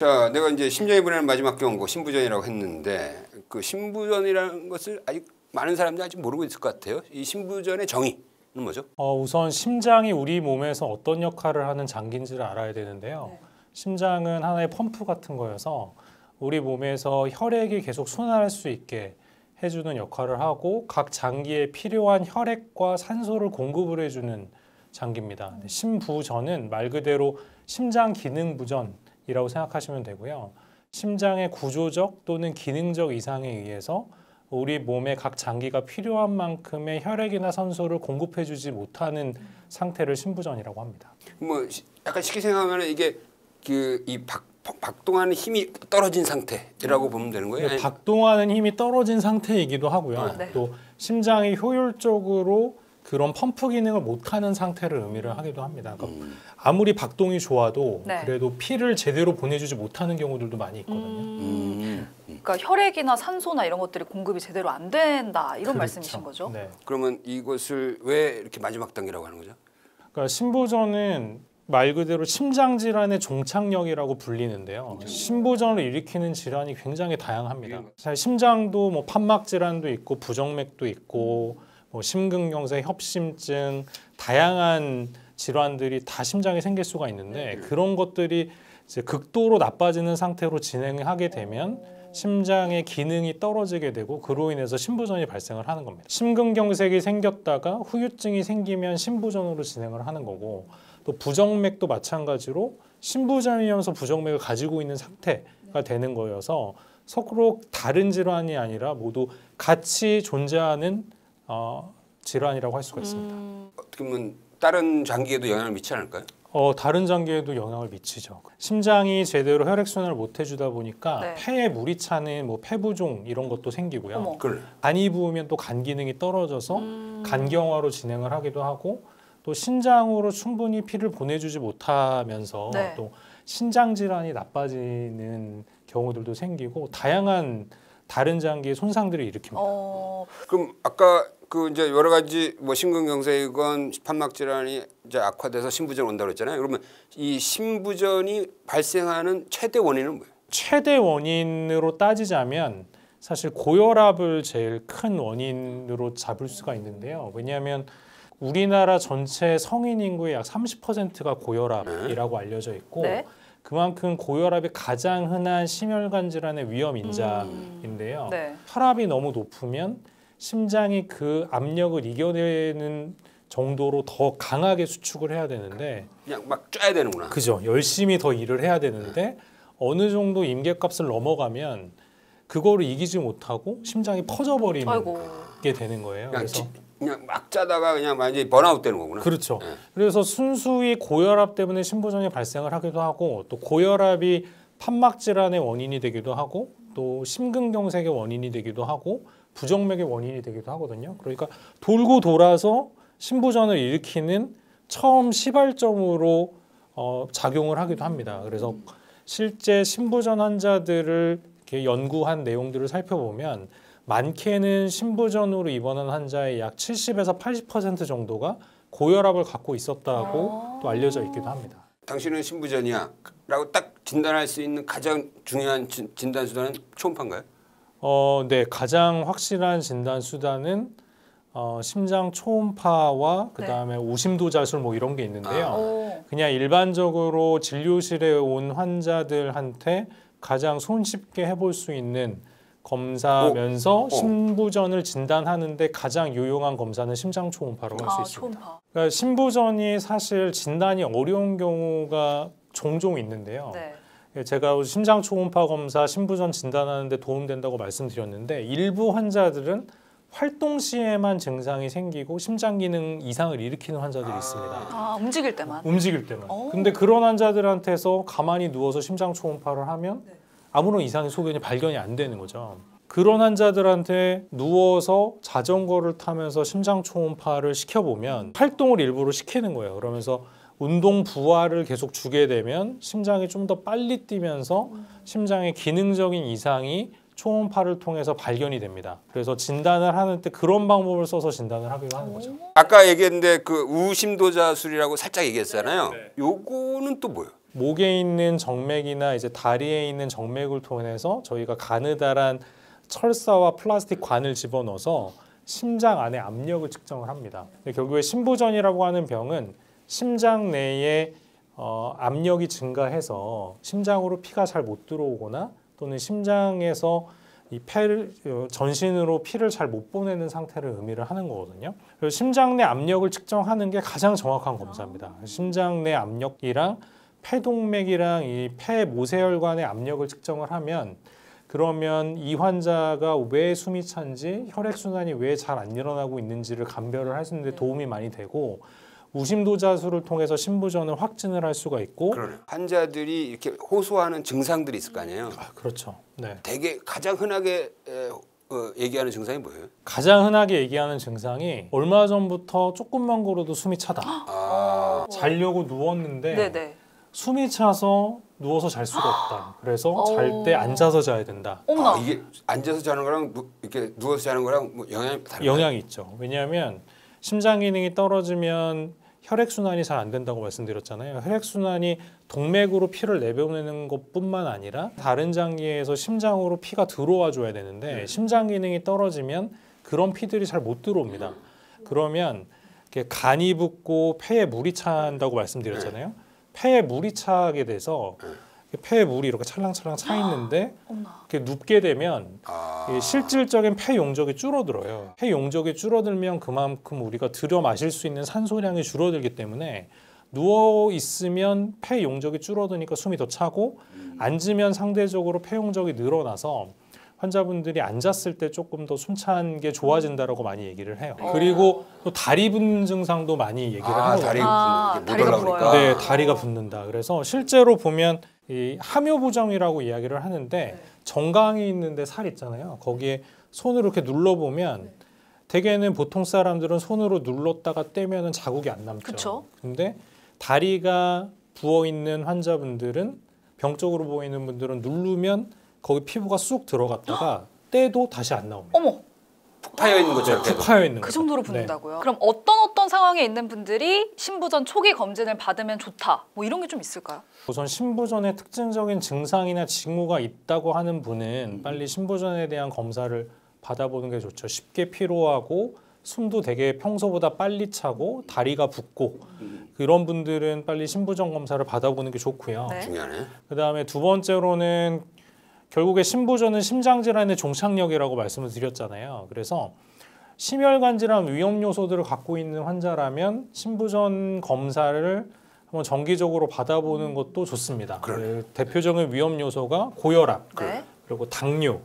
자, 내가 이제 심장이 보내는 마지막 경고 신부전이라고 했는데 그 신부전이라는 것을 아직 많은 사람들이 아직 모르고 있을 것 같아요. 이 신부전의 정의는 뭐죠? 우선 심장이 우리 몸에서 어떤 역할을 하는 장기인지를 알아야 되는데요. 네. 심장은 하나의 펌프 같은 거여서 우리 몸에서 혈액이 계속 순환할 수 있게 해주는 역할을 하고 각 장기에 필요한 혈액과 산소를 공급을 해주는 장기입니다. 심부전은 말 그대로 심장 기능 부전이라고 생각하시면 되고요. 심장의 구조적 또는 기능적 이상에 의해서 우리 몸의 각 장기가 필요한 만큼의 혈액이나 산소를 공급해주지 못하는 상태를 심부전이라고 합니다. 뭐 약간 쉽게 생각하면 이게 박동하는 힘이 떨어진 상태라고 보면 되는 거예요? 박동하는 힘이 떨어진 상태이기도 하고요. 네. 또 심장이 효율적으로 그런 펌프 기능을 못하는 상태를 의미를 하기도 합니다. 그러니까 아무리 박동이 좋아도 네. 그래도 피를 제대로 보내주지 못하는 경우들도 많이 있거든요. 그러니까 혈액이나 산소나 이런 것들이 공급이 제대로 안 된다 이런 그렇죠. 말씀이신 거죠? 네. 그러면 이것을 왜 이렇게 마지막 단계라고 하는 거죠? 그러니까 심부전은 말 그대로 심장 질환의 종착역이라고 불리는데요. 심부전을 일으키는 질환이 굉장히 다양합니다. 사실 심장도 뭐 판막 질환도 있고 부정맥도 있고 뭐 심근경색, 협심증 다양한 질환들이 다 심장에 생길 수가 있는데 그런 것들이 이제 극도로 나빠지는 상태로 진행하게 되면 심장의 기능이 떨어지게 되고 그로 인해서 심부전이 발생을 하는 겁니다. 심근경색이 생겼다가 후유증이 생기면 심부전으로 진행을 하는 거고 또 부정맥도 마찬가지로 심부전이면서 부정맥을 가지고 있는 상태가 되는 거여서 서로 다른 질환이 아니라 모두 같이 존재하는 질환이라고 할 수가 있습니다. 어떻게 보면 다른 장기에도 영향을 미치지 않을까요? 다른 장기에도 영향을 미치죠. 심장이 제대로 혈액순환을 못 해주다 보니까 네. 폐에 물이 차는 뭐 폐부종 이런 것도 생기고요. 어머. 그래. 간이 부으면 또 간 기능이 떨어져서 간경화로 진행을 하기도 하고 또 신장으로 충분히 피를 보내주지 못하면서 네. 또 신장 질환이 나빠지는 경우들도 생기고 다양한 다른 장기의 손상들을 일으킵니다. 그럼 아까 그 이제 여러 가지 뭐 심근경색이건 판막 질환이 이제 악화돼서 심부전 온다고 했잖아요. 그러면 이 심부전이 발생하는 최대 원인은 뭐예요? 최대 원인으로 따지자면 사실 고혈압을 제일 큰 원인으로 잡을 수가 있는데요. 왜냐하면 우리나라 전체 성인 인구의 약 30%가 고혈압이라고 알려져 있고 네. 그만큼 고혈압이 가장 흔한 심혈관 질환의 위험 인자인데요. 네. 혈압이 너무 높으면 심장이 그 압력을 이겨내는 정도로 더 강하게 수축을 해야 되는데 그냥 막 쪄야 되는구나. 그죠. 열심히 더 일을 해야 되는데 어느 정도 임계값을 넘어가면 그거를 이기지 못하고 심장이 퍼져버리는 아이고. 게 되는 거예요. 그래서 그냥 막 짜다가 그냥 완전히 번아웃 되는 거구나. 그렇죠. 네. 그래서 순수히 고혈압 때문에 심부전이 발생을 하기도 하고 또 고혈압이 판막 질환의 원인이 되기도 하고 또 심근경색의 원인이 되기도 하고 부정맥의 원인이 되기도 하거든요. 그러니까 돌고 돌아서 심부전을 일으키는 처음 시발점으로 작용을 하기도 합니다. 그래서 실제 심부전 환자들을 이렇게 연구한 내용들을 살펴보면 많게는 심부전으로 입원한 환자의 약 70에서 80% 정도가 고혈압을 갖고 있었다고 또 알려져 있기도 합니다. 당신은 심부전이야 라고 딱 진단할 수 있는 가장 중요한 진단 수단은 초음파인가요? 네, 가장 확실한 진단 수단은 심장 초음파와 그다음에 오심도 자술 뭐 이런 게 있는데요. 그냥 일반적으로 진료실에 온 환자들한테 가장 손쉽게 해볼 수 있는 검사면서 심부전을 진단하는데 가장 유용한 검사는 심장 초음파라고 할 수 있습니다. 초음파. 그러니까 심부전이 사실 진단이 어려운 경우가 종종 있는데요. 네. 제가 심장 초음파 검사, 심부전 진단하는데 도움된다고 말씀드렸는데 일부 환자들은 활동 시에만 증상이 생기고 심장 기능 이상을 일으키는 환자들이 있습니다. 움직일 때만. 움직일 때만. 근데 그런 환자들한테서 가만히 누워서 심장 초음파를 하면 아무런 이상의 소견이 발견이 안 되는 거죠. 그런 환자들한테 누워서 자전거를 타면서 심장 초음파를 시켜보면 활동을 일부러 시키는 거예요. 그러면서 운동 부하를 계속 주게 되면 심장이 좀 더 빨리 뛰면서 심장의 기능적인 이상이 초음파를 통해서 발견이 됩니다. 그래서 진단을 하는 때 그런 방법을 써서 진단을 하기도 하는 거죠. 아까 얘기했는데 그 우심도자술이라고 살짝 얘기했잖아요. 요거는 또 뭐예요? 목에 있는 정맥이나 이제 다리에 있는 정맥을 통해서 저희가 가느다란 철사와 플라스틱 관을 집어넣어서 심장 안에 압력을 측정을 합니다. 결국에 심부전이라고 하는 병은 심장 내에 압력이 증가해서 심장으로 피가 잘 못 들어오거나 또는 심장에서 이 폐를 전신으로 피를 잘 못 보내는 상태를 의미를 하는 거거든요. 그래서 심장 내 압력을 측정하는 게 가장 정확한 검사입니다. 심장 내 압력이랑 폐동맥이랑 이 폐 모세혈관의 압력을 측정을 하면 그러면 이 환자가 왜 숨이 찬지 혈액순환이 왜 잘 안 일어나고 있는지를 감별을 할 수 있는데 도움이 많이 되고 우심도자술을 통해서 심부전을 확진을 할 수가 있고 그러네. 환자들이 이렇게 호소하는 증상들이 있을 거 아니에요. 그렇죠. 네. 되게 가장 흔하게 얘기하는 증상이 뭐예요? 가장 흔하게 얘기하는 증상이 얼마 전부터 조금만 걸어도 숨이 차다. 자려고 누웠는데 네네. 숨이 차서 누워서 잘 수가 없다. 그래서 잘 때 앉아서 자야 된다. 어머나. 이게 앉아서 자는 거랑 이렇게 누워서 자는 거랑 뭐 영향이 다른가요? 영향이 있죠. 왜냐하면 심장 기능이 떨어지면 혈액순환이 잘 안 된다고 말씀드렸잖아요. 혈액순환이 동맥으로 피를 내보내는 것뿐만 아니라 다른 장기에서 심장으로 피가 들어와 줘야 되는데 심장 기능이 떨어지면 그런 피들이 잘 못 들어옵니다. 그러면 이렇게 간이 붓고 폐에 물이 찬다고 말씀드렸잖아요. 폐에 물이 차게 돼서 폐에 물이 이렇게 찰랑찰랑 차 있는데 이렇게 눕게 되면 실질적인 폐 용적이 줄어들어요. 폐 용적이 줄어들면 그만큼 우리가 들여 마실 수 있는 산소량이 줄어들기 때문에 누워 있으면 폐 용적이 줄어드니까 숨이 더 차고 앉으면 상대적으로 폐 용적이 늘어나서 환자분들이 앉았을 때 조금 더 숨찬 게 좋아진다라고 많이 얘기를 해요. 그리고 또 다리 붓는 증상도 많이 얘기를 하거든요. 다리가 부어요. 네, 다리가 붓는다. 그래서 실제로 보면 이 함요부정이라고 이야기를 하는데 정강이 있는데 살 있잖아요. 거기에 손으로 이렇게 눌러보면 대개는 보통 사람들은 손으로 눌렀다가 떼면은 자국이 안 남죠. 그쵸? 근데 다리가 부어 있는 환자분들은 병적으로 보이는 분들은 누르면 거기 피부가 쑥 들어갔다가 떼도 다시 안 나옵니다. 어머. 푹 파여 있는 거죠. 푹 파여 있는 그 거죠. 정도로 네. 붓는다고요? 그럼 어떤 상황에 있는 분들이 심부전 초기 검진을 받으면 좋다. 뭐 이런 게 좀 있을까요? 우선 심부전에 특징적인 증상이나 징후가 있다고 하는 분은 빨리 심부전에 대한 검사를 받아보는 게 좋죠. 쉽게 피로하고 숨도 되게 평소보다 빨리 차고 다리가 붓고 그런 분들은 빨리 심부전 검사를 받아보는 게 좋고요. 네. 중요하네. 그다음에 두 번째로는 결국에 심부전은 심장질환의 종착역이라고 말씀을 드렸잖아요. 그래서 심혈관 질환 위험 요소들을 갖고 있는 환자라면 심부전 검사를 한번 정기적으로 받아보는 것도 좋습니다. 대표적인 위험 요소가 고혈압, 네. 그리고 당뇨,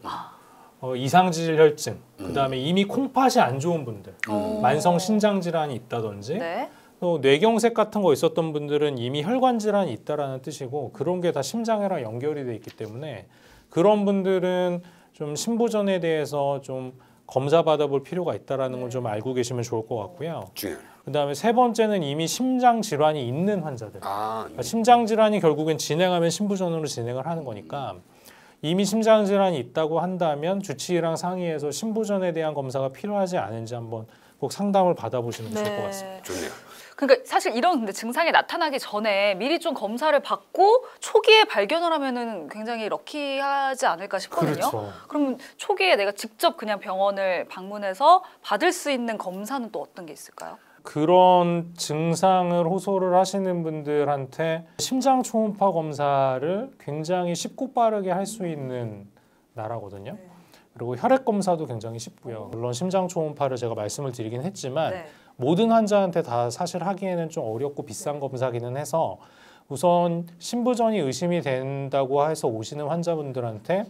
이상질 혈증, 그다음에 이미 콩팥이 안 좋은 분들, 만성 신장 질환이 있다든지 네. 또 뇌경색 같은 거 있었던 분들은 이미 혈관 질환이 있다라는 뜻이고 그런 게 다 심장이랑 연결이 돼 있기 때문에 그런 분들은 좀 심부전에 대해서 좀 검사 받아볼 필요가 있다라는 걸 좀 알고 계시면 좋을 것 같고요. 중요해. 그다음에 세 번째는 이미 심장 질환이 있는 환자들. 그러니까 심장 질환이 결국엔 진행하면 심부전으로 진행을 하는 거니까 이미 심장 질환이 있다고 한다면 주치의랑 상의해서 심부전에 대한 검사가 필요하지 않은지 한번 꼭 상담을 받아보시면 좋을 것 같습니다. 좋네요. 그러니까 사실 이런 근데 증상이 나타나기 전에 미리 좀 검사를 받고 초기에 발견을 하면은 굉장히 럭키하지 않을까 싶거든요. 그렇죠. 그러면 초기에 내가 직접 그냥 병원을 방문해서 받을 수 있는 검사는 또 어떤 게 있을까요? 그런 증상을 호소를 하시는 분들한테 심장 초음파 검사를 굉장히 쉽고 빠르게 할 수 있는 나라거든요. 그리고 혈액 검사도 굉장히 쉽고요. 물론 심장 초음파를 제가 말씀을 드리긴 했지만 네. 모든 환자한테 다 사실 하기에는 좀 어렵고 비싼 검사기는 해서 우선 심부전이 의심이 된다고 해서 오시는 환자분들한테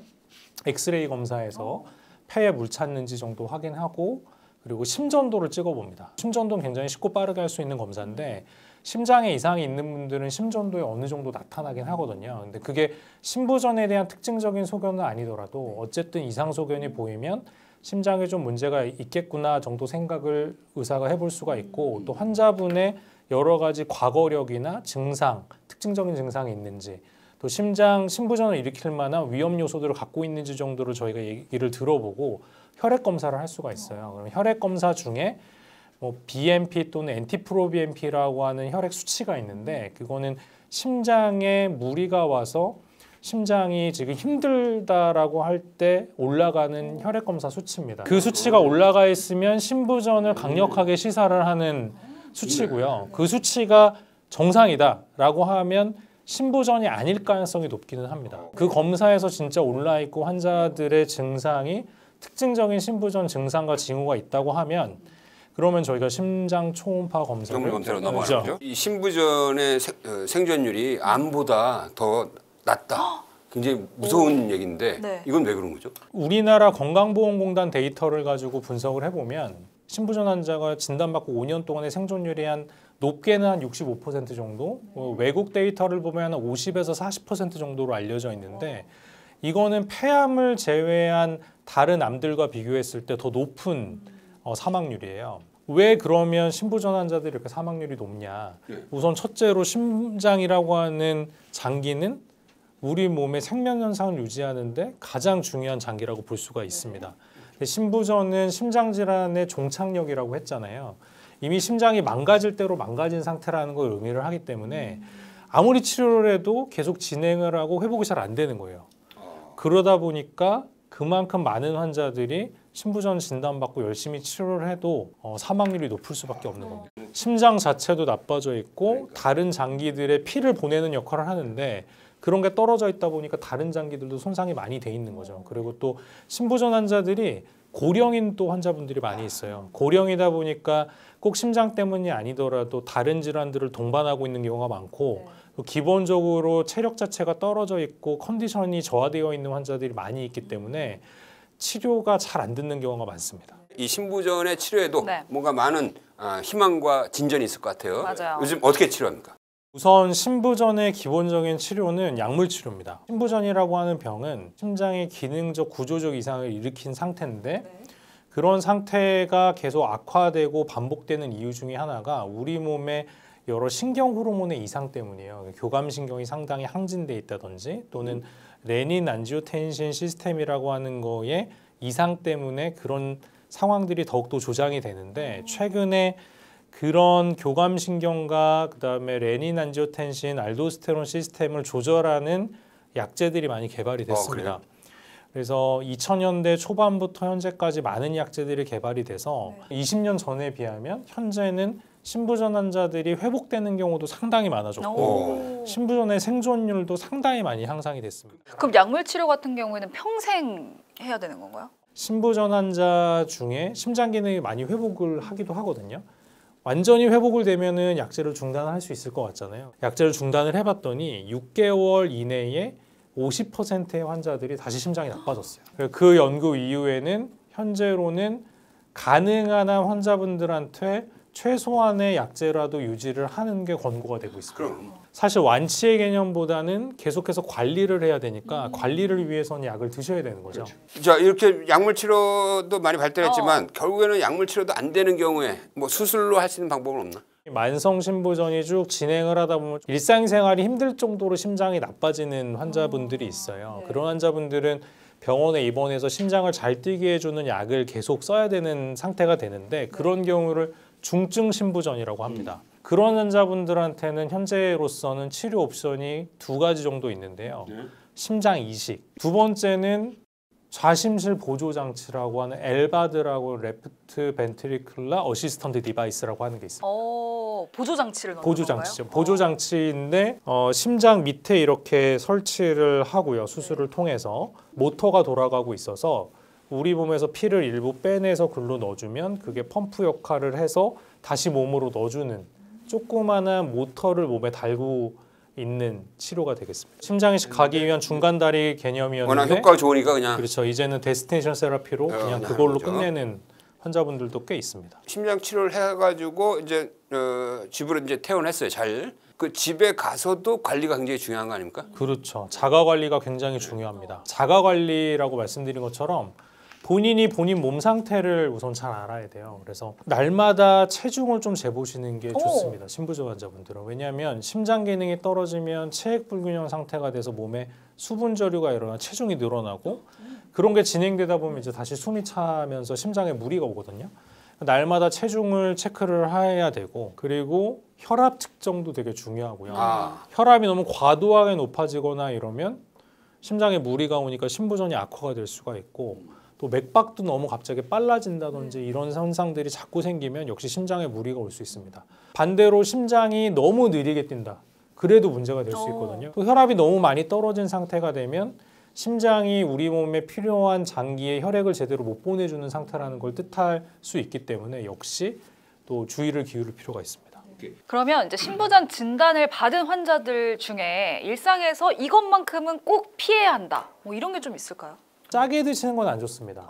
엑스레이 검사에서 폐에 물 찼는지 정도 확인하고 그리고 심전도를 찍어봅니다. 심전도는 굉장히 쉽고 빠르게 할 수 있는 검사인데 심장에 이상이 있는 분들은 심전도에 어느 정도 나타나긴 하거든요. 근데 그게 심부전에 대한 특징적인 소견은 아니더라도 어쨌든 이상 소견이 보이면 심장에 좀 문제가 있겠구나 정도 생각을 의사가 해볼 수가 있고 또 환자분의 여러 가지 과거력이나 증상, 특징적인 증상이 있는지 또 심부전을 일으킬 만한 위험 요소들을 갖고 있는지 정도를 저희가 얘기를 들어보고 혈액 검사를 할 수가 있어요. 그럼 혈액 검사 중에 BNP 또는 NT-프로BNP라고 하는 혈액 수치가 있는데 그거는 심장에 무리가 와서 심장이 지금 힘들다라고 할 때 올라가는 혈액 검사 수치입니다. 그 수치가 올라가 있으면 심부전을 강력하게 시사를 하는 수치고요. 그 수치가 정상이다라고 하면 심부전이 아닐 가능성이 높기는 합니다. 그 검사에서 진짜 올라 있고 환자들의 증상이 특징적인 심부전 증상과 징후가 있다고 하면 그러면 저희가 심장 초음파 검사를 검사로 넘어가는 거죠. 이 심부전의 생존율이 암보다 더 낮다. 굉장히 무서운 얘기인데 네. 이건 왜 그런 거죠? 우리나라 건강보험공단 데이터를 가지고 분석을 해보면 심부전 환자가 진단받고 5년 동안의 생존율이 한 높게는 한 65% 정도, 외국 데이터를 보면 한 50에서 40% 정도로 알려져 있는데 이거는 폐암을 제외한 다른 암들과 비교했을 때 더 높은 사망률이에요. 왜 그러면 심부전 환자들이 이렇게 사망률이 높냐? 우선 첫째로 심장이라고 하는 장기는 우리 몸의 생명 현상을 유지하는데 가장 중요한 장기라고 볼 수가 있습니다. 심부전은 심장 질환의 종착역이라고 했잖아요. 이미 심장이 망가질 대로 망가진 상태라는 걸 의미를 하기 때문에 아무리 치료를 해도 계속 진행을 하고 회복이 잘 안 되는 거예요. 그러다 보니까 그만큼 많은 환자들이 심부전 진단받고 열심히 치료를 해도 사망률이 높을 수밖에 없는 겁니다. 심장 자체도 나빠져 있고 다른 장기들의 피를 보내는 역할을 하는데 그런 게 떨어져 있다 보니까 다른 장기들도 손상이 많이 돼 있는 거죠. 그리고 또 심부전 환자들이 고령인 또 환자분들이 많이 있어요. 고령이다 보니까 꼭 심장 때문이 아니더라도 다른 질환들을 동반하고 있는 경우가 많고 또 기본적으로 체력 자체가 떨어져 있고 컨디션이 저하되어 있는 환자들이 많이 있기 때문에 치료가 잘 안 듣는 경우가 많습니다. 이 심부전의 치료에도 네. 뭔가 많은 희망과 진전이 있을 것 같아요. 맞아요. 요즘 어떻게 치료합니까? 우선 심부전의 기본적인 치료는 약물 치료입니다. 심부전이라고 하는 병은 심장의 기능적 구조적 이상을 일으킨 상태인데 그런 상태가 계속 악화되고 반복되는 이유 중에 하나가 우리 몸의 여러 신경 호르몬의 이상 때문이에요. 교감신경이 상당히 항진돼 있다든지 또는 레닌 안지오텐신 시스템이라고 하는 거에 이상 때문에 그런 상황들이 더욱더 조장이 되는데 최근에 그런 교감신경과 그다음에 레닌 안지오텐신, 알도스테론 시스템을 조절하는 약제들이 많이 개발이 됐습니다. 그래서 2000년대 초반부터 현재까지 많은 약제들이 개발이 돼서 20년 전에 비하면 현재는 심부전 환자들이 회복되는 경우도 상당히 많아졌고 심부전의 생존율도 상당히 많이 향상이 됐습니다. 그럼 약물 치료 같은 경우에는 평생 해야 되는 건가요? 심부전 환자 중에 심장 기능이 많이 회복을 하기도 하거든요. 완전히 회복을 되면은 약제를 중단할 수 있을 것 같잖아요. 약제를 중단을 해봤더니 6개월 이내에 50%의 환자들이 다시 심장이 나빠졌어요. 그 연구 이후에는 현재로는 가능한 한 환자분들한테 최소한의 약제라도 유지를 하는 게 권고가 되고 있습니다. 사실 완치의 개념보다는 계속해서 관리를 해야 되니까 관리를 위해서는 약을 드셔야 되는 거죠. 자, 이렇게 약물 치료도 많이 발달했지만 결국에는 약물 치료도 안 되는 경우에 뭐 수술로 할 수 있는 방법은 없나? 만성 심부전이 쭉 진행을 하다 보면 일상생활이 힘들 정도로 심장이 나빠지는 환자분들이 있어요. 그런 환자분들은 병원에 입원해서 심장을 잘 뛰게 해주는 약을 계속 써야 되는 상태가 되는데 그런 경우를 중증 심부전이라고 합니다. 그런 환자분들한테는 현재로서는 치료 옵션이 2가지 정도 있는데요. 심장 이식. 두 번째는 좌심실 보조 장치라고 하는 엘바드라고 레프트 벤트리클라 어시스턴트 디바이스라고 하는 게 있습니다. 보조 장치를 넣는 보조 건가요? 장치죠. 보조 장치인데 심장 밑에 이렇게 설치를 하고요. 수술을 통해서 모터가 돌아가고 있어서 우리 몸에서 피를 일부 빼내서 글로 넣어주면 그게 펌프 역할을 해서 다시 몸으로 넣어주는 조그마한 모터를 몸에 달고 있는 치료가 되겠습니다. 심장 이식 가기 위한 중간 다리 개념이었는데 워낙 효과가 좋으니까 그냥 그렇죠. 이제는 데스티네이션 세라피로 그냥 그걸로 그렇죠. 끝내는 환자분들도 꽤 있습니다. 심장 치료를 해가지고 이제 집으로 이제 퇴원했어요. 잘. 그 집에 가서도 관리가 굉장히 중요한 거 아닙니까? 그렇죠. 자가 관리가 굉장히 중요합니다. 자가 관리라고 말씀드린 것처럼 본인이 본인 몸 상태를 우선 잘 알아야 돼요. 그래서 날마다 체중을 좀 재보시는 게 좋습니다. 심부전 환자분들은. 왜냐하면 심장 기능이 떨어지면 체액 불균형 상태가 돼서 몸에 수분 저류가 일어나 체중이 늘어나고 그런 게 진행되다 보면 이제 다시 숨이 차면서 심장에 무리가 오거든요. 날마다 체중을 체크를 해야 되고 그리고 혈압 측정도 되게 중요하고요. 혈압이 너무 과도하게 높아지거나 이러면 심장에 무리가 오니까 심부전이 악화가 될 수가 있고 또 맥박도 너무 갑자기 빨라진다든지 이런 현상들이 자꾸 생기면 역시 심장에 무리가 올 수 있습니다. 반대로 심장이 너무 느리게 뛴다. 그래도 문제가 될 수 있거든요. 또 혈압이 너무 많이 떨어진 상태가 되면 심장이 우리 몸에 필요한 장기에 혈액을 제대로 못 보내주는 상태라는 걸 뜻할 수 있기 때문에 역시 또 주의를 기울일 필요가 있습니다. 그러면 이제 심부전 진단을 받은 환자들 중에 일상에서 이것만큼은 꼭 피해야 한다. 뭐 이런 게 좀 있을까요? 짜게 드시는 건 안 좋습니다.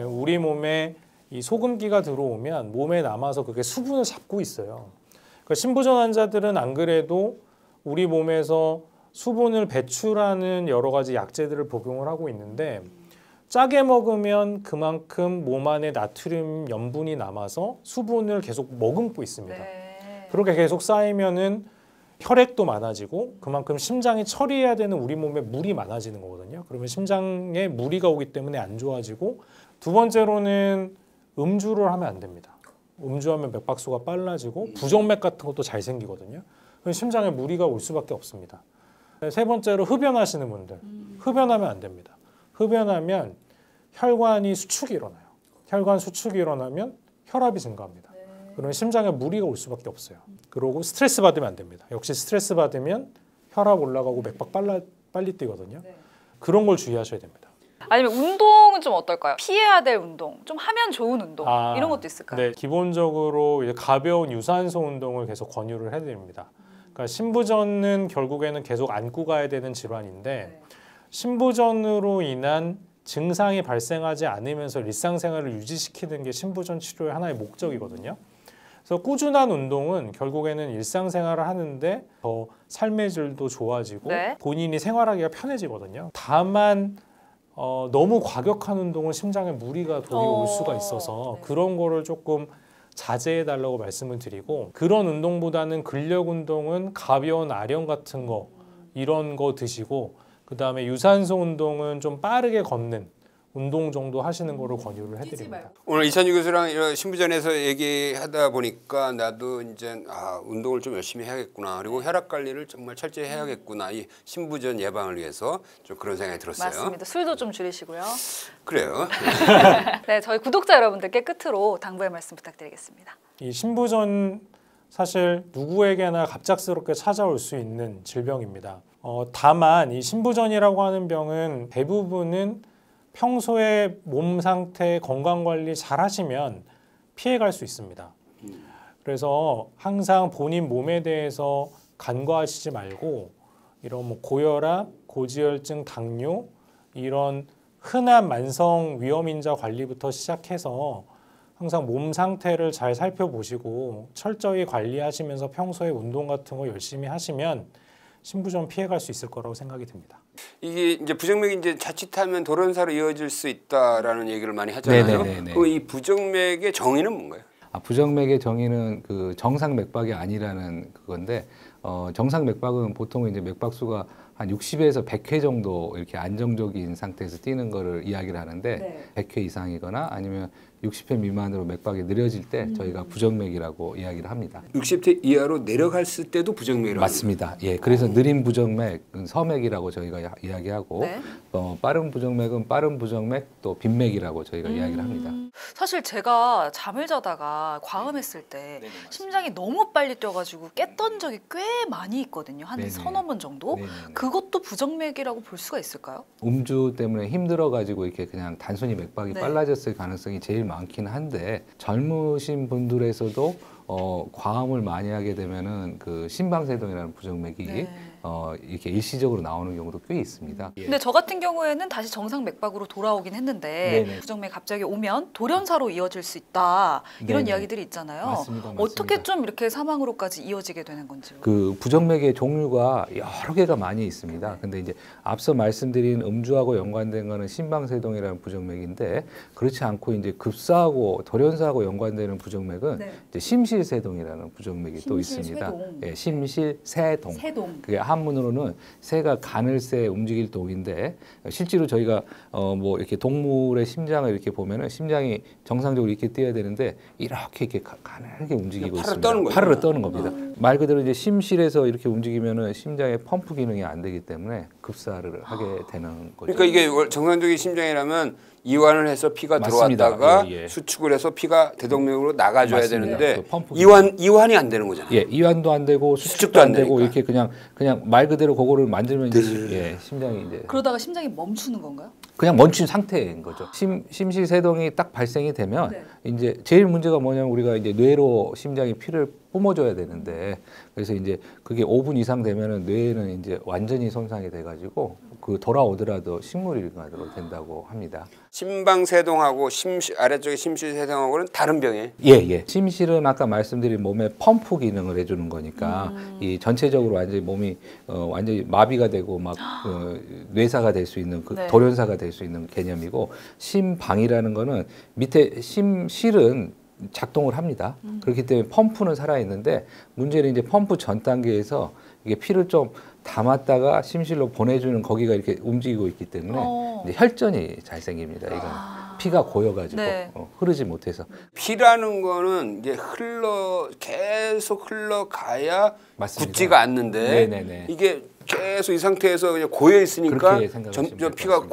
우리 몸에 이 소금기가 들어오면 몸에 남아서 그게 수분을 잡고 있어요. 그러니까 심부전 환자들은 안 그래도 우리 몸에서 수분을 배출하는 여러 가지 약재들을 복용을 하고 있는데 짜게 먹으면 그만큼 몸 안에 나트륨 염분이 남아서 수분을 계속 머금고 있습니다. 네. 그렇게 계속 쌓이면은 혈액도 많아지고 그만큼 심장이 처리해야 되는 우리 몸에 물이 많아지는 거거든요. 그러면 심장에 무리가 오기 때문에 안 좋아지고 두 번째로는 음주를 하면 안 됩니다. 음주하면 맥박수가 빨라지고 부정맥 같은 것도 잘 생기거든요. 그럼 심장에 무리가 올 수밖에 없습니다. 세 번째로 흡연하시는 분들. 흡연하면 안 됩니다. 흡연하면 혈관이 수축이 일어나요. 혈관 수축이 일어나면 혈압이 증가합니다. 그러면 심장에 무리가 올 수밖에 없어요. 그리고 스트레스 받으면 안 됩니다. 역시 스트레스 받으면 혈압 올라가고 맥박 빨리 뛰거든요. 그런 걸 주의하셔야 됩니다. 아니면 운동은 좀 어떨까요? 피해야 될 운동, 좀 하면 좋은 운동 이런 것도 있을까요? 네, 기본적으로 이제 가벼운 유산소 운동을 계속 권유를 해드립니다. 그러니까 심부전은 결국에는 계속 안고 가야 되는 질환인데 심부전으로 인한 증상이 발생하지 않으면서 일상생활을 유지시키는 게 심부전 치료의 하나의 목적이거든요. 그래서 꾸준한 운동은 결국에는 일상생활을 하는데 더 삶의 질도 좋아지고 본인이 생활하기가 편해지거든요. 다만 너무 과격한 운동은 심장에 무리가 도리어 올 수가 있어서 그런 거를 조금 자제해달라고 말씀을 드리고 그런 운동보다는 근력 운동은 가벼운 아령 같은 거 이런 거 드시고 그 다음에 유산소 운동은 좀 빠르게 걷는 운동 정도 하시는 거를 권유를 해드립니다. 오늘 이찬주 교수랑 이런 신부전에서 얘기하다 보니까 나도 이제 운동을 좀 열심히 해야겠구나. 그리고 혈압 관리를 정말 철저히 해야겠구나. 이 신부전 예방을 위해서 좀 그런 생각이 들었어요. 맞습니다. 술도 좀 줄이시고요. 그래요. 네, 저희 구독자 여러분들께 끝으로 당부의 말씀 부탁드리겠습니다. 이 신부전 사실 누구에게나 갑작스럽게 찾아올 수 있는 질병입니다. 다만 이 신부전이라고 하는 병은 대부분은 평소에 몸 상태 건강 관리 잘 하시면 피해갈 수 있습니다. 그래서 항상 본인 몸에 대해서 간과하시지 말고 이런 뭐 고혈압, 고지혈증, 당뇨 이런 흔한 만성 위험인자 관리부터 시작해서 항상 몸 상태를 잘 살펴보시고 철저히 관리하시면서 평소에 운동 같은 거 열심히 하시면 신부전 피해갈 수 있을 거라고 생각이 듭니다. 이게 이제 부정맥이 이제 자칫하면 돌연사로 이어질 수 있다라는 얘기를 많이 하잖아요. 그 이 부정맥의 정의는 뭔가요? 부정맥의 정의는 그 정상 맥박이 아니라는 그건데 정상 맥박은 보통 이제 맥박수가 한 60에서 100회 정도 이렇게 안정적인 상태에서 뛰는 거를 이야기를 하는데 100회 이상이거나 아니면 60회 미만으로 맥박이 느려질 때 저희가 부정맥이라고 이야기를 합니다. 60회 이하로 내려갔을 때도 부정맥이라고 맞습니다. 예, 그래서 느린 부정맥은 서맥이라고 저희가 이야기하고 빠른 부정맥은 빠른 부정맥 또 빈맥이라고 저희가 이야기를 합니다. 사실 제가 잠을 자다가 과음했을 때 심장이 너무 빨리 뛰어가지고 깼던 적이 꽤 많이 있거든요. 한 서너 번 정도. 그것도 부정맥이라고 볼 수가 있을까요? 음주 때문에 힘들어가지고 이렇게 그냥 단순히 맥박이 빨라졌을 가능성이 제일 많기는 한데 젊으신 분들에서도 과음을 많이 하게 되면은 그 심방세동이라는 부정맥이 이렇게 일시적으로 나오는 경우도 꽤 있습니다. 근데 저 같은 경우에는 다시 정상 맥박으로 돌아오긴 했는데 부정맥 갑자기 오면 돌연사로 이어질 수 있다 이런 이야기들이 있잖아요. 맞습니다. 어떻게 좀 이렇게 사망으로까지 이어지게 되는 건지요? 그 부정맥의 종류가 여러 개가 많이 있습니다. 근데 이제 앞서 말씀드린 음주하고 연관된 거는 심방세동이라는 부정맥인데 그렇지 않고 이제 급사하고 돌연사하고 연관되는 부정맥은 이제 심실 심실세동이라는 부정맥이 또 있습니다. 예, 심실세동. 그게 한문으로는 새가 간을 세 움직일 동인데 실제로 저희가 뭐 이렇게 동물의 심장을 이렇게 보면은 심장이 정상적으로 이렇게 뛰어야 되는데 이렇게 가늘게 움직이고 있습니다. 팔을 떠는 겁니다. 말 그대로 이제 심실에서 이렇게 움직이면은 심장의 펌프 기능이 안 되기 때문에 급사를 하게 되는 거죠. 그러니까 이게 정상적인 심장이라면 이완을 해서 피가 맞습니다. 들어왔다가 예, 예. 수축을 해서 피가 대동맥으로 나가줘야 맞습니다. 되는데 그 이완이 안 되는 거잖아요. 예, 이완도 안 되고 수축도 안 되고 이렇게 그냥 말 그대로 그거를 만들면 이제 예, 심장이 이제 그러다가 심장이 멈추는 건가요? 그냥 멈춘 상태인 거죠. 심실세동이 딱 발생이 되면 이제 제일 문제가 뭐냐면 우리가 이제 뇌로 심장이 피를 뿜어줘야 되는데 그래서 이제 그게 5분 이상 되면은 뇌에는 이제 완전히 손상이 돼가지고 그 돌아오더라도 식물일관으로 된다고 합니다. 심방세동하고 아래쪽에 심실세동하고는 다른 병이에요? 예. 심실은 아까 말씀드린 몸의 펌프 기능을 해주는 거니까 이 전체적으로 완전히 몸이 완전히 마비가 되고 막 뇌사가 될 수 있는 그 돌연사가 될 수 있는 개념이고 심방이라는 거는 밑에 심실은 작동을 합니다. 그렇기 때문에 펌프는 살아있는데 문제는 이제 펌프 전 단계에서 이게 피를 좀 담았다가 심실로 보내주는 거기가 이렇게 움직이고 있기 때문에 이제 혈전이 잘 생깁니다. 이건 피가 고여가지고 흐르지 못해서. 피라는 거는 이제 계속 흘러가야 맞습니다. 굳지가 않는데 이게 계속 이 상태에서 그냥 고여 있으니까 점점 피가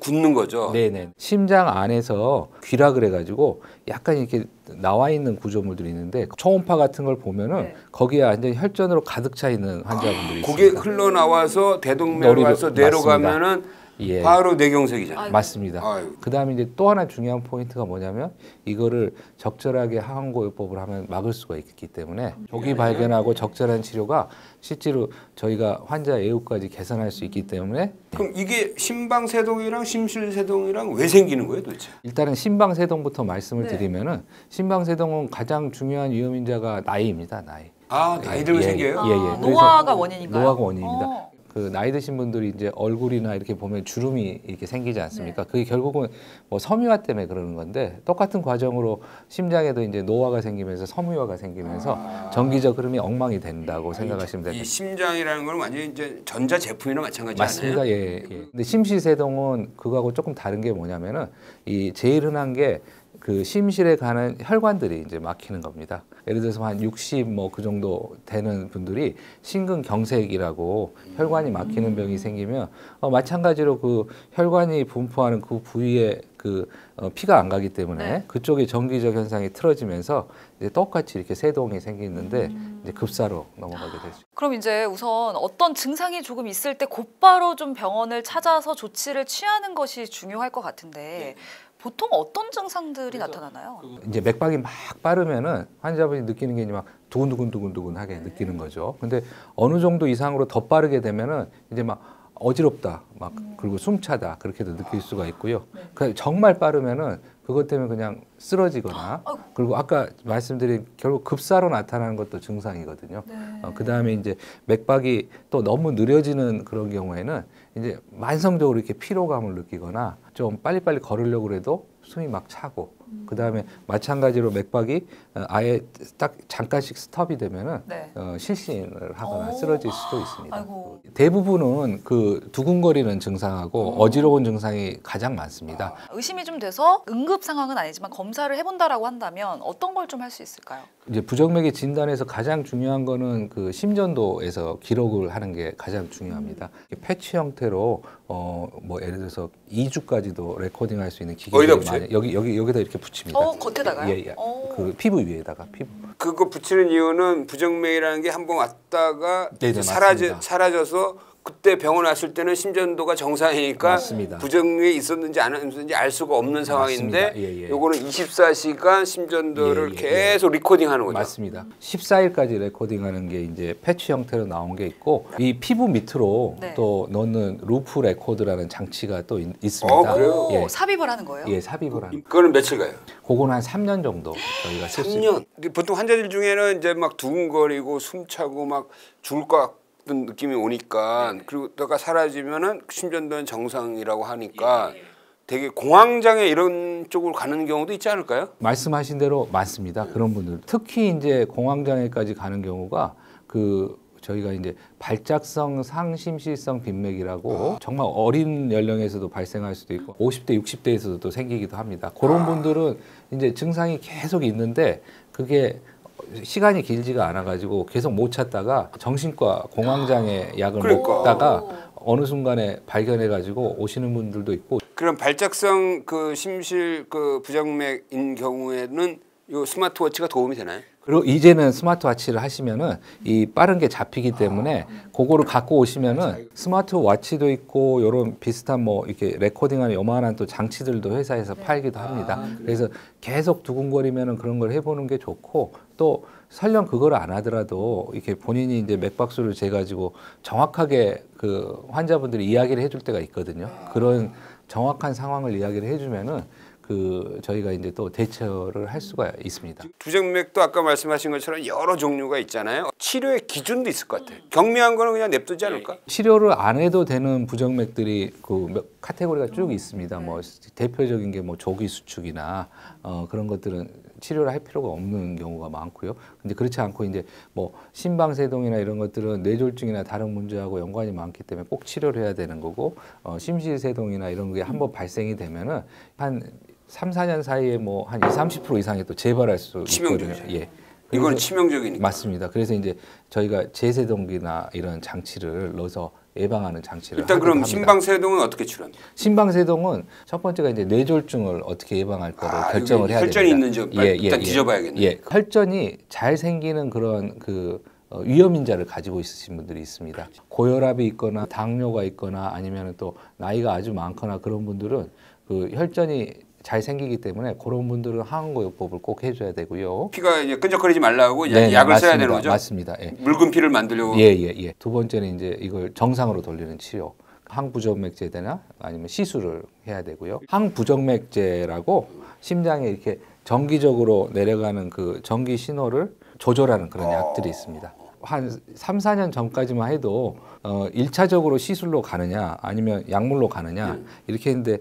굳는 거죠. 네네. 심장 안에서 귀락을 해가지고 약간 이렇게 나와 있는 구조물들이 있는데 초음파 같은 걸 보면은 거기에 완전히 혈전으로 가득 차 있는 환자분들이 있습니다. 그게 흘러나와서 대동맥으로 가서 뇌로 가면은 바로 뇌경색이잖아요. 맞습니다. 그다음에 이제 또 하나 중요한 포인트가 뭐냐면 이거를 적절하게 항원고요법을 하면 막을 수가 있기 때문에 조기 발견하고 적절한 치료가 실제로 저희가 환자 애우까지 개선할 수 있기 때문에. 그럼 이게 심방세동이랑 심실세동이랑 왜 생기는 거예요 도대체? 일단은 심방세동부터 말씀을 드리면은 심방세동은 가장 중요한 위험인자가 나이입니다. 나이. 나이 들면 생겨요? 예. 노화가 원인인가요? 노화가 원인입니다. 그 나이 드신 분들이 이제 얼굴이나 이렇게 보면 주름이 이렇게 생기지 않습니까? 그게 결국은 뭐 섬유화 때문에 그러는 건데 똑같은 과정으로 심장에도 이제 노화가 생기면서 섬유화가 생기면서 전기적 흐름이 엉망이 된다고 생각하시면 됩니다. 이 심장이라는 건 완전히 이제 전자 제품이나 마찬가지 맞습니다. 아니에요? 예. 근데 심실세동은 그거하고 조금 다른 게 뭐냐면은 이 제일 흔한 게 그 심실에 가는 혈관들이 이제 막히는 겁니다. 예를 들어서 한 60 뭐 그 정도 되는 분들이 심근경색이라고 혈관이 막히는 병이 생기면 마찬가지로 그 혈관이 분포하는 그 부위에 피가 안 가기 때문에 그쪽에 정기적 현상이 틀어지면서 이제 똑같이 이렇게 세동이 생기는데 이제 급사로 넘어가게 되죠. 그럼 이제 우선 어떤 증상이 조금 있을 때 곧바로 좀 병원을 찾아서 조치를 취하는 것이 중요할 것 같은데 보통 어떤 증상들이 나타나나요? 이제 맥박이 막 빠르면은 환자분이 느끼는 게 막 두근두근하게 느끼는 거죠. 근데 어느 정도 이상으로 더 빠르게 되면은 이제 막 어지럽다, 막 그리고 숨차다 그렇게도 느낄 수가 있고요. 정말 빠르면은 그것 때문에 그냥 쓰러지거나 그리고 아까 말씀드린 결국 급사로 나타나는 것도 증상이거든요. 그 다음에 이제 맥박이 또 너무 느려지는 그런 경우에는 이제 만성적으로 이렇게 피로감을 느끼거나 좀 빨리빨리 걸으려고 해도 숨이 막 차고 그 다음에 마찬가지로 맥박이 아예 딱 잠깐씩 스톱이 되면은 실신을 하거나 쓰러질 수도 있습니다. 아이고. 대부분은 그 두근거리는 증상하고 어지러운 증상이 가장 많습니다. 의심이 좀 돼서 응급 상황은 아니지만 검사를 해본다라고 한다면 어떤 걸 좀 할 수 있을까요? 이제 부정맥의 진단에서 가장 중요한 거는 그 심전도에서 기록을 하는 게 가장 중요합니다. 패치 형태로 뭐 예를 들어서 2주까지도 레코딩할 수 있는 기계들이 많이 여기다 이렇게 붙입니다. 겉에다가요? 예. 그 피부 위에다가 그거 붙이는 이유는 부정맥이라는 게 한번 왔다가 사라져서 그때 병원 왔을 때는 심전도가 정상이니까 맞습니다. 부정맥이 있었는지 안 있었는지 알 수가 없는 상황인데 요거는 24시간 심전도를 계속 리코딩하는 거죠. 맞습니다. 14일까지 레코딩하는 게 이제 패치 형태로 나온 게 있고 이 피부 밑으로 또 넣는 루프 레코드라는 장치가 또 있습니다. 그래요? 삽입을 하는 거예요? 예, 삽입을 하는. 그거는 며칠 가요? 그거는 한 3년 정도 저희가 쓸 수 있어요. 3년. 보통 환자들 중에는 이제 막 두근거리고 숨차고 막 죽을 것 같은 느낌이 오니까 그리고 내가 사라지면은 심전도는 정상이라고 하니까 되게 공황장애 이런 쪽으로 가는 경우도 있지 않을까요? 말씀하신 대로 많습니다. 그런 분들 특히 이제 공황장애까지 가는 경우가 저희가 이제 발작성 상심실성 빈맥이라고 정말 어린 연령에서도 발생할 수도 있고 50대, 60대에서도 또 생기기도 합니다. 그런 분들은 이제 증상이 계속 있는데 그게 시간이 길지가 않아가지고 계속 못 찾다가 정신과 공황장애 약을 먹다가 어느 순간에 발견해가지고 오시는 분들도 있고. 그럼 발작성 그 심실 그 부정맥인 경우에는 이 스마트워치가 도움이 되나요? 그리고 이제는 스마트워치를 하시면은 이 빠른 게 잡히기 때문에 그거를 갖고 오시면은 스마트워치도 있고 이런 비슷한 뭐 이렇게 레코딩하는 요만한 또 장치들도 회사에서 팔기도 합니다. 그래서 계속 두근거리면은 그런 걸 해보는 게 좋고 또 설령 그걸 안 하더라도 이렇게 본인이 이제 맥박수를 재가지고 정확하게 그 환자분들이 이야기를 해줄 때가 있거든요. 그런 정확한 상황을 이야기를 해주면은 저희가 이제 또 대처를 할 수가 있습니다. 부정맥도 아까 말씀하신 것처럼 여러 종류가 있잖아요. 치료의 기준도 있을 것 같아요. 경미한 거는 그냥 냅두지 않을까? 치료를 안 해도 되는 부정맥들이 그 카테고리가 쭉 있습니다. 뭐 대표적인 게 뭐 조기 수축이나 그런 것들은 치료를 할 필요가 없는 경우가 많고요. 근데 그렇지 않고 이제 뭐 심방세동이나 이런 것들은 뇌졸중이나 다른 문제하고 연관이 많기 때문에 꼭 치료를 해야 되는 거고 심실세동이나 이런 게 한번 발생이 되면은 한 3, 4년 사이에 뭐 한 20, 30% 이상이 또 재발할 수 있거든요. 예. 이건 치명적이니까. 맞습니다. 그래서 이제 저희가 제세동기나 이런 장치를 넣어서 예방하는 장치를 일단 그럼 합니다. 심방세동은 어떻게 치료합니까? 심방세동은 첫 번째가 이제 뇌졸중을 어떻게 예방할 거를 결정을 해야 됩니다. 혈전이 있는지 일단 뒤져봐야겠네요. 예, 혈전이 잘 생기는 그런 위험 인자를 가지고 있으신 분들이 있습니다. 고혈압이 있거나 당뇨가 있거나 아니면 또 나이가 아주 많거나 그런 분들은 그 혈전이 잘 생기기 때문에 그런 분들은 항응고요법을 꼭 해줘야 되고요. 피가 이제 끈적거리지 말라고 네, 약을 맞습니다. 써야 되는 거죠? 맞습니다. 예. 묽은 피를 만들려고. 예. 두 번째는 이제 이걸 정상으로 돌리는 치료. 항부정맥제나 아니면 시술을 해야 되고요. 항부정맥제라고 심장에 이렇게 정기적으로 내려가는 그 전기 신호를 조절하는 그런 약들이 있습니다. 한 3, 4년 전까지만 해도 1차적으로 시술로 가느냐 아니면 약물로 가느냐 이렇게 했는데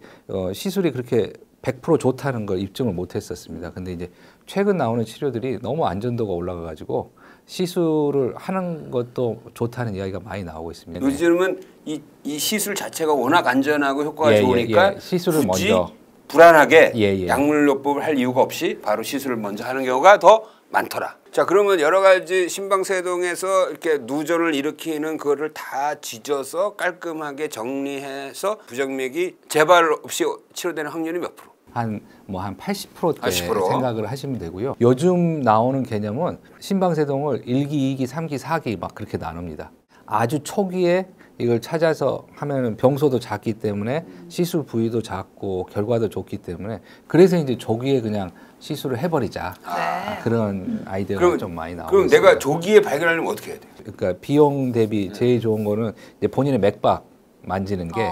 시술이 그렇게 100% 좋다는 걸 입증을 못 했었습니다. 근데 이제 최근 나오는 치료들이 너무 안전도가 올라가 가지고 시술을 하는 것도 좋다는 이야기가 많이 나오고 있습니다. 요즘은 이 시술 자체가 워낙 안전하고 효과가 좋으니까 시술을 굳이 먼저 불안하게 약물요법을 할 이유가 없이 바로 시술을 먼저 하는 경우가 더 많더라. 자, 그러면 여러 가지 심방세동에서 이렇게 누전을 일으키는 그거를 다 지져서 깔끔하게 정리해서 부정맥이 재발 없이 치료되는 확률이 몇 프로? 한 80%대 80%? 생각을 하시면 되고요. 요즘 나오는 개념은 심방세동을 1기, 2기, 3기, 4기 막 그렇게 나눕니다. 아주 초기에 이걸 찾아서 하면은 병소도 작기 때문에 시술 부위도 작고 결과도 좋기 때문에 그래서 이제 조기에 그냥 시술을 해버리자. 그런 아이디어가 좀 많이 나오고 그럼 있습니다. 내가 조기에 발견하려면 어떻게 해야 돼요? 그러니까 비용 대비 제일 좋은 거는 이제 본인의 맥박 만지는 게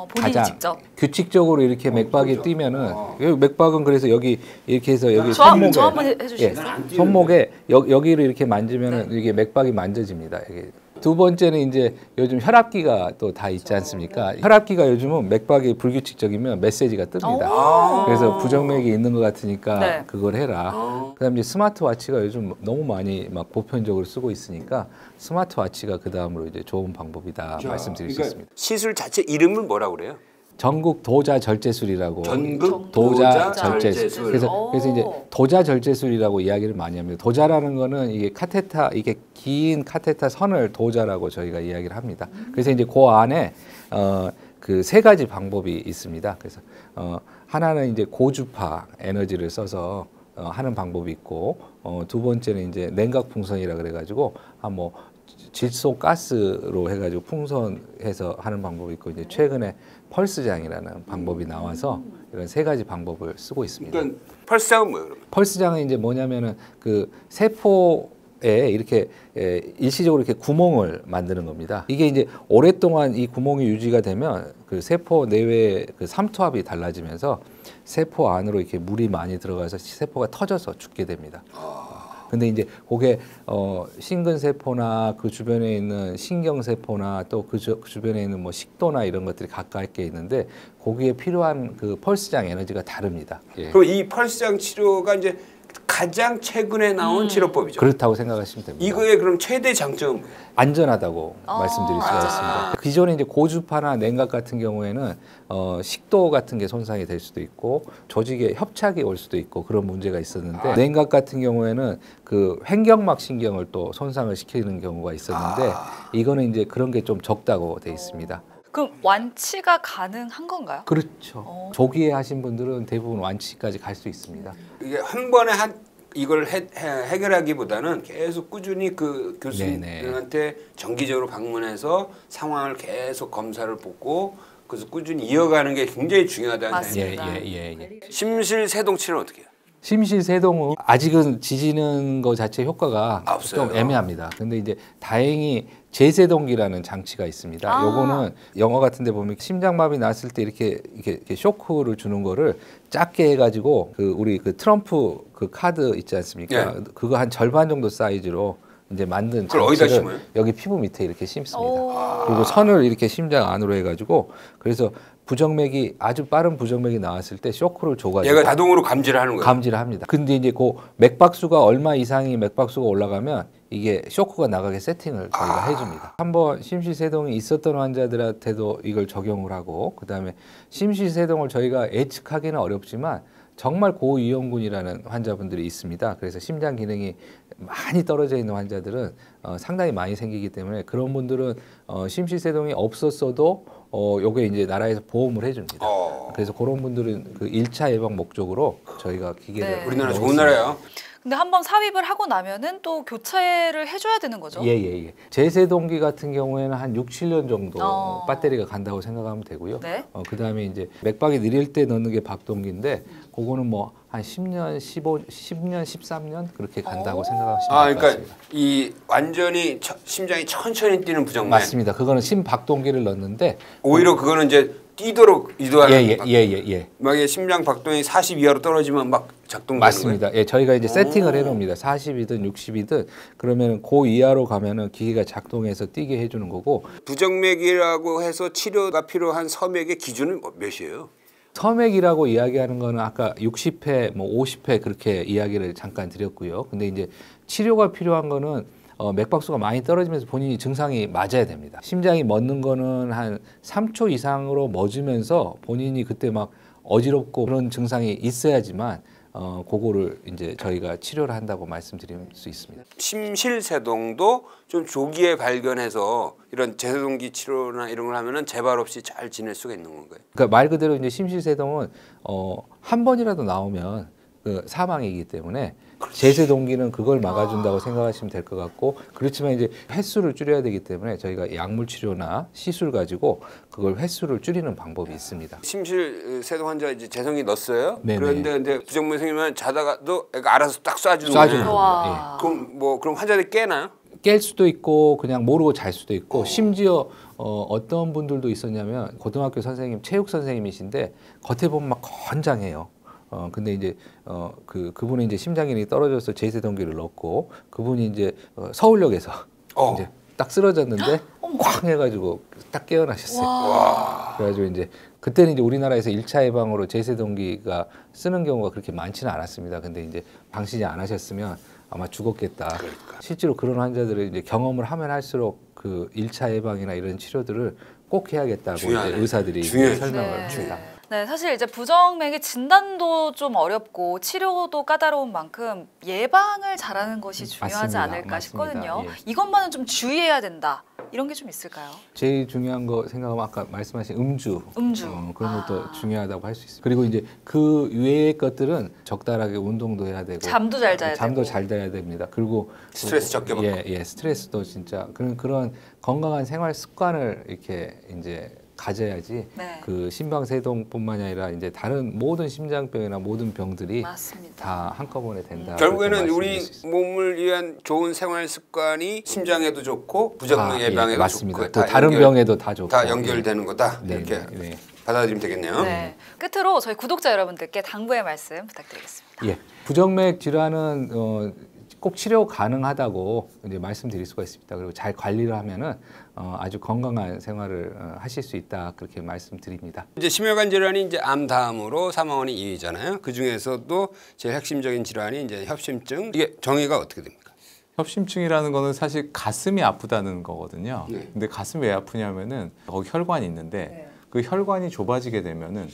본인이 가장 직접 규칙적으로 이렇게 맥박이 뛰면은 여기 맥박은 그래서 여기 이렇게 해서 여기 저 손목에 한번 해주시겠어요? 손목에 여기를 이렇게 만지면은 이게 맥박이 만져집니다. 이게. 두 번째는 이제 요즘 혈압기가 또 다 있지 않습니까? 혈압기가 요즘은 맥박이 불규칙적이면 메시지가 뜹니다. 그래서 부정맥이 있는 것 같으니까 그걸 해라. 그다음에 이제 스마트워치가 요즘 너무 많이 막 보편적으로 쓰고 있으니까 스마트워치가 그 다음으로 이제 좋은 방법이다 말씀드릴 수 있습니다. 시술 자체 이름은 뭐라고 그래요? 전국 도자 절제술이라고. 전국 도자 절제술. 그래서 이제 도자 절제술이라고 이야기를 많이 합니다. 도자라는 거는 이게 카테타, 이게 긴 카테타 선을 도자라고 저희가 이야기를 합니다. 그래서 이제 그 안에 그 세 가지 방법이 있습니다. 그래서 하나는 이제 고주파 에너지를 써서 하는 방법이 있고, 두 번째는 이제 냉각 풍선이라 그래가지고 뭐 질소 가스로 해가지고 풍선해서 하는 방법이 있고, 이제 최근에 펄스장이라는 방법이 나와서 이런 세 가지 방법을 쓰고 있습니다. 그러니까 펄스장은 뭐예요? 그러면? 펄스장은 이제 뭐냐면은 그 세포에 이렇게 일시적으로 이렇게 구멍을 만드는 겁니다. 이게 이제 오랫동안 이 구멍이 유지가 되면 그 세포 내외의 그 삼투압이 달라지면서 세포 안으로 이렇게 물이 많이 들어가서 세포가 터져서 죽게 됩니다. 근데 이제 그게 심근세포나 그 주변에 있는 신경세포나 또 그 주변에 있는 뭐 식도나 이런 것들이 가깝게 있는데 거기에 필요한 그 펄스장 에너지가 다릅니다. 예. 그럼 이 펄스장 치료가 이제 가장 최근에 나온 치료법이죠. 그렇다고 생각하시면 됩니다. 이거의 그럼 최대 장점은 뭐예요? 안전하다고 말씀드릴 수가 있습니다. 기존에 이제 고주파나 냉각 같은 경우에는 식도 같은 게 손상이 될 수도 있고 조직에 협착이 올 수도 있고 그런 문제가 있었는데 냉각 같은 경우에는 그 횡격막 신경을 또 손상을 시키는 경우가 있었는데 이거는 이제 그런 게 좀 적다고 돼 있습니다. 그럼 완치가 가능한 건가요? 그렇죠. 조기에 하신 분들은 대부분 완치까지 갈 수 있습니다. 이게 한 번에 이걸 해결하기보다는 계속 꾸준히 그 교수님한테 정기적으로 방문해서 상황을 계속 검사를 받고 그래서 꾸준히 이어가는 게 굉장히 중요하다는 생각이 듭니다. 심실세동 치료는 어떻게 해요? 심실세동은 아직은 지지는 거 자체 효과가 없어요. 좀 애매합니다. 근데 이제 다행히 제세동기라는 장치가 있습니다. 요거는 영화 같은 데 보면 심장마비 났을 때 이렇게 쇼크를 주는 거를 작게 해가지고 그 우리 그 트럼프 그 카드 있지 않습니까? 그거 한 절반 정도 사이즈로 이제 만든 장치를 여기 피부 밑에 이렇게 심습니다. 그리고 선을 이렇게 심장 안으로 해가지고 그래서 부정맥이 아주 빠른 부정맥이 나왔을 때 쇼크를 줘가지고 얘가 자동으로 감지를 하는 거예요. 감지를 합니다. 근데 이제 그 맥박수가 얼마 이상이 맥박수가 올라가면 이게 쇼크가 나가게 세팅을 저희가 해줍니다. 한번 심실세동이 있었던 환자들한테도 이걸 적용을 하고 그다음에 심실세동을 저희가 예측하기는 어렵지만 정말 고위험군이라는 환자분들이 있습니다. 그래서 심장 기능이 많이 떨어져 있는 환자들은 상당히 많이 생기기 때문에 그런 분들은 심실세동이 없었어도 요게 이제 나라에서 보험을 해줍니다. 그래서 그런 분들은 그 1차 예방 목적으로 저희가 기계를 우리나라 좋은 나라예요. 근데 한번 삽입을 하고 나면은 또 교체를 해줘야 되는 거죠? 예. 제세동기 같은 경우에는 한 6, 7년 정도 배터리가 간다고 생각하면 되고요. 네? 그다음에 이제 맥박이 느릴 때 넣는 게 박동기인데 그거는 뭐 한 10년, 10년, 13년 그렇게 간다고 생각하시면 될 것 같습니다. 그러니까 이 완전히 심장이 천천히 뛰는 부정맥. 맞습니다. 그거는 심박동기를 넣는데 오히려 그거는 이제 뛰도록 유도하는 예. 만약에 심장 박동이 40 이하로 떨어지면 막 작동되는 맞습니다. 예, 저희가 이제 세팅을 해놓습니다. 40이든 60이든 그러면 그 이하로 가면은 기계가 작동해서 뛰게 해주는 거고. 부정맥이라고 해서 치료가 필요한 섬액의 기준은 몇이에요? 섬액이라고 이야기하는 거는 아까 60회, 뭐 50회 그렇게 이야기를 잠깐 드렸고요. 근데 이제 치료가 필요한 거는 맥박수가 많이 떨어지면서 본인이 증상이 맞아야 됩니다. 심장이 멎는 거는 한 3초 이상으로 멎으면서 본인이 그때 막 어지럽고 그런 증상이 있어야지만 그거를 이제 저희가 치료를 한다고 말씀드릴 수 있습니다. 심실세동도 좀 조기에 발견해서 이런 제세동기 치료나 이런 걸 하면은 재발 없이 잘 지낼 수가 있는 건가요? 그러니까 말 그대로 이제 심실세동은 한 번이라도 나오면 그 사망이기 때문에 제세동기는 그걸 막아준다고 생각하시면 될 것 같고 그렇지만 이제 횟수를 줄여야 되기 때문에 저희가 약물 치료나 시술 가지고 그걸 횟수를 줄이는 방법이 있습니다. 심실세동 환자 이제 재성이 넣었어요. 네네. 그런데 근데 부정맥 생기면 자다가도 애가 알아서 딱 쏴주는 쏴주는 거예요. 겁니다. 그럼 환자들이 깨나요? 깰 수도 있고 그냥 모르고 잘 수도 있고 심지어 어떤 분들도 있었냐면 고등학교 선생님, 체육 선생님이신데 겉에 보면 막 건장해요. 근데 이제 그분이 이제 심장기능이 떨어져서 제세동기를 넣었고 그분이 이제 서울역에서 이제 딱 쓰러졌는데 쾅 해가지고 딱 깨어나셨어요. 그래가지고 이제 그때는 이제 우리나라에서 1차 예방으로 제세동기가 쓰는 경우가 그렇게 많지는 않았습니다. 근데 이제 방치지 안 하셨으면 아마 죽었겠다. 그러니까. 실제로 그런 환자들을 이제 경험을 하면 할수록 그 1차 예방이나 이런 치료들을 꼭 해야겠다고 이제 의사들이 설명을 합니다. 네, 사실 이제 부정맥의 진단도 좀 어렵고 치료도 까다로운 만큼 예방을 잘하는 것이 중요하지 않을까 싶거든요. 이것만은 좀 주의해야 된다. 이런 게 좀 있을까요? 제일 중요한 거 생각하면 아까 말씀하신 음주. 그런 것도 중요하다고 할 수 있습니다. 그리고 이제 그 외의 것들은 적당하게 운동도 해야 되고 잠도 잘 자야 잠도 되고. 잘 자야 됩니다. 그리고 스트레스 적게 받고. 스트레스도 진짜 그런 건강한 생활 습관을 이렇게 이제 가져야지 그 심방세동뿐만이 아니라 이제 다른 모든 심장병이나 모든 병들이 다 한꺼번에 된다. 결국에는 우리 몸을 위한 좋은 생활 습관이 심장에도 좋고 부정맥 예방에도 맞습니다. 좋고 또 다른 병에도 다 좋고 다 연결되는 거다. 이렇게 받아들이면 되겠네요. 네. 끝으로 저희 구독자 여러분들께 당부의 말씀 부탁드리겠습니다. 부정맥 질환은 꼭 치료 가능하다고 이제 말씀드릴 수가 있습니다. 그리고 잘 관리를 하면은 아주 건강한 생활을 하실 수 있다 그렇게 말씀드립니다. 이제 심혈관 질환이 이제 암 다음으로 사망원이 2위잖아요. 그 중에서도 제일 핵심적인 질환이 이제 협심증. 이게 정의가 어떻게 됩니까? 협심증이라는 거는 사실 가슴이 아프다는 거거든요. 네. 근데 가슴이 왜 아프냐면은 거기 혈관이 있는데 그 혈관이 좁아지게 되면은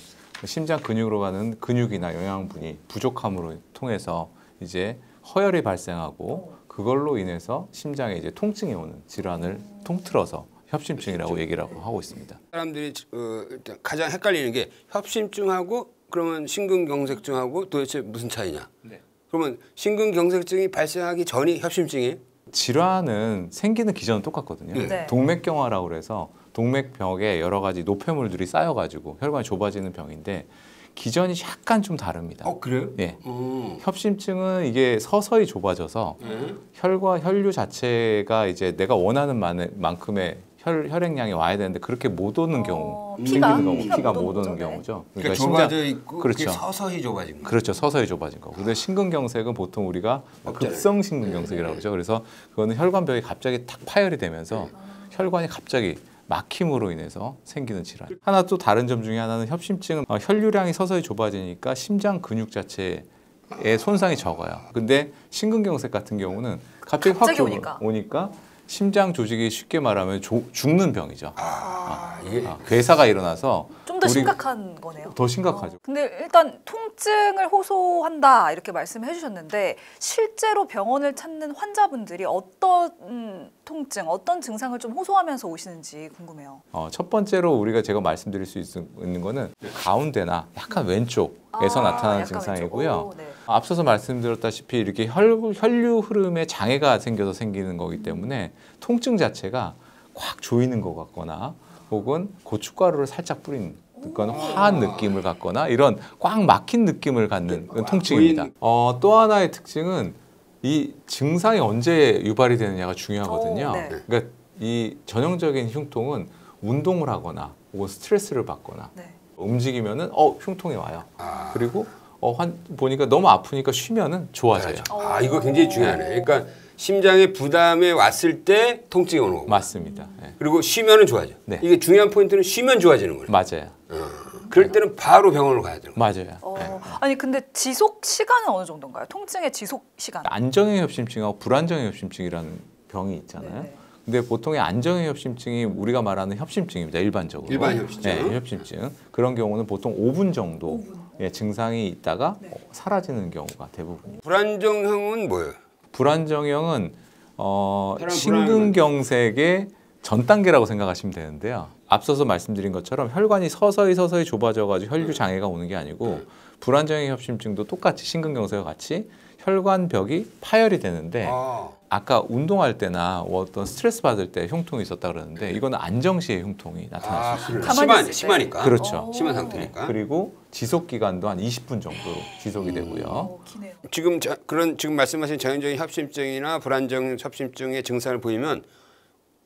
심장 근육으로 가는 근육이나 영양분이 부족함으로 통해서 이제 허혈이 발생하고 그걸로 인해서 심장에 이제 통증이 오는 질환을 통틀어서 협심증이라고 얘기를 하고 있습니다. 사람들이 일단 가장 헷갈리는 게 협심증하고 그러면 심근경색증하고 도대체 무슨 차이냐? 네. 그러면 심근경색증이 발생하기 전이 협심증이에요? 질환은 생기는 기전은 똑같거든요. 네. 동맥경화라고 그래서 동맥벽에 여러 가지 노폐물들이 쌓여가지고 혈관이 좁아지는 병인데 기전이 약간 좀 다릅니다. 그래요? 예. 협심증은 이게 서서히 좁아져서 혈류 자체가 이제 내가 원하는 만큼의 혈액량이 와야 되는데 그렇게 못 오는 경우, 피가 못 오는 경우죠. 그러니까 좁아져 있고 그렇죠. 서서히 좁아진 거예요. 그렇죠. 서서히 좁아진 거. 근데 심근경색은 보통 우리가 급성 심근경색이라고 그러죠. 그래서 그거는 혈관벽이 갑자기 탁 파열이 되면서 혈관이 갑자기 막힘으로 인해서 생기는 질환. 하나 또 다른 점 중에 하나는 협심증은 혈류량이 서서히 좁아지니까 심장 근육 자체의 손상이 적어요. 근데 심근경색 같은 경우는 갑자기 확 오니까 심장 조직이 쉽게 말하면 죽는 병이죠. 괴사가 일어나서 좀 더 심각한 거네요. 더 심각하죠. 근데 일단 통증을 호소한다 이렇게 말씀해 주셨는데 실제로 병원을 찾는 환자분들이 어떤 통증, 어떤 증상을 좀 호소하면서 오시는지 궁금해요. 첫 번째로 제가 말씀드릴 수 있는 거는 가운데나 약간 왼쪽에서 나타나는 증상이고요. 네. 앞서서 말씀드렸다시피 이렇게 혈류 흐름에 장애가 생겨서 생기는 거기 때문에 통증 자체가 꽉 조이는 것 같거나 혹은 고춧가루를 살짝 뿌린 그건 화한 느낌을 갖거나 이런 꽉 막힌 느낌을 갖는 통증입니다. 또 하나의 특징은 이 증상이 언제 유발이 되느냐가 중요하거든요. 네. 그러니까 이 전형적인 흉통은 운동을 하거나 혹은 스트레스를 받거나 움직이면은 흉통이 와요. 그리고 보니까 너무 아프니까 쉬면은 좋아져요. 이거 굉장히 중요하네. 그러니까 심장에 부담이 왔을 때 통증이 오는 거고. 맞습니다. 네. 그리고 쉬면은 좋아져. 네. 이게 중요한 포인트는 쉬면 좋아지는 거예요. 맞아요. 그럴 때는 바로 병원으로 가야 되는 거예요. 맞아요. 네. 아니 근데 지속 시간은 어느 정도인가요? 통증의 지속 시간. 안정형 협심증하고 불안정형 협심증이라는 병이 있잖아요. 네네. 근데 보통의 안정형 협심증이 우리가 말하는 협심증입니다. 일반적으로. 일반 협심증. 네, 협심증. 그런 경우는 보통 5분 정도 증상이 있다가 사라지는 경우가 대부분이에요. 불안정형은 뭐예요? 불안정형은 심근경색의 전 단계라고 생각하시면 되는데요. 앞서서 말씀드린 것처럼 혈관이 서서히 좁아져가지고 혈류 장애가 오는 게 아니고 불안정형 협심증도 똑같이 심근경색과 같이 혈관벽이 파열이 되는데 아까 운동할 때나 어떤 스트레스 받을 때 흉통이 있었다 그러는데 이거는 안정 시에 흉통이 나타날 수 있습니다. 심하니까. 그렇죠. 심한 상태니까. 그리고 지속 기간도 한 20분 정도로 지속이 되고요. 기네요. 지금 지금 말씀하신 전형적인 협심증이나 불안정 협심증의 증상을 보이면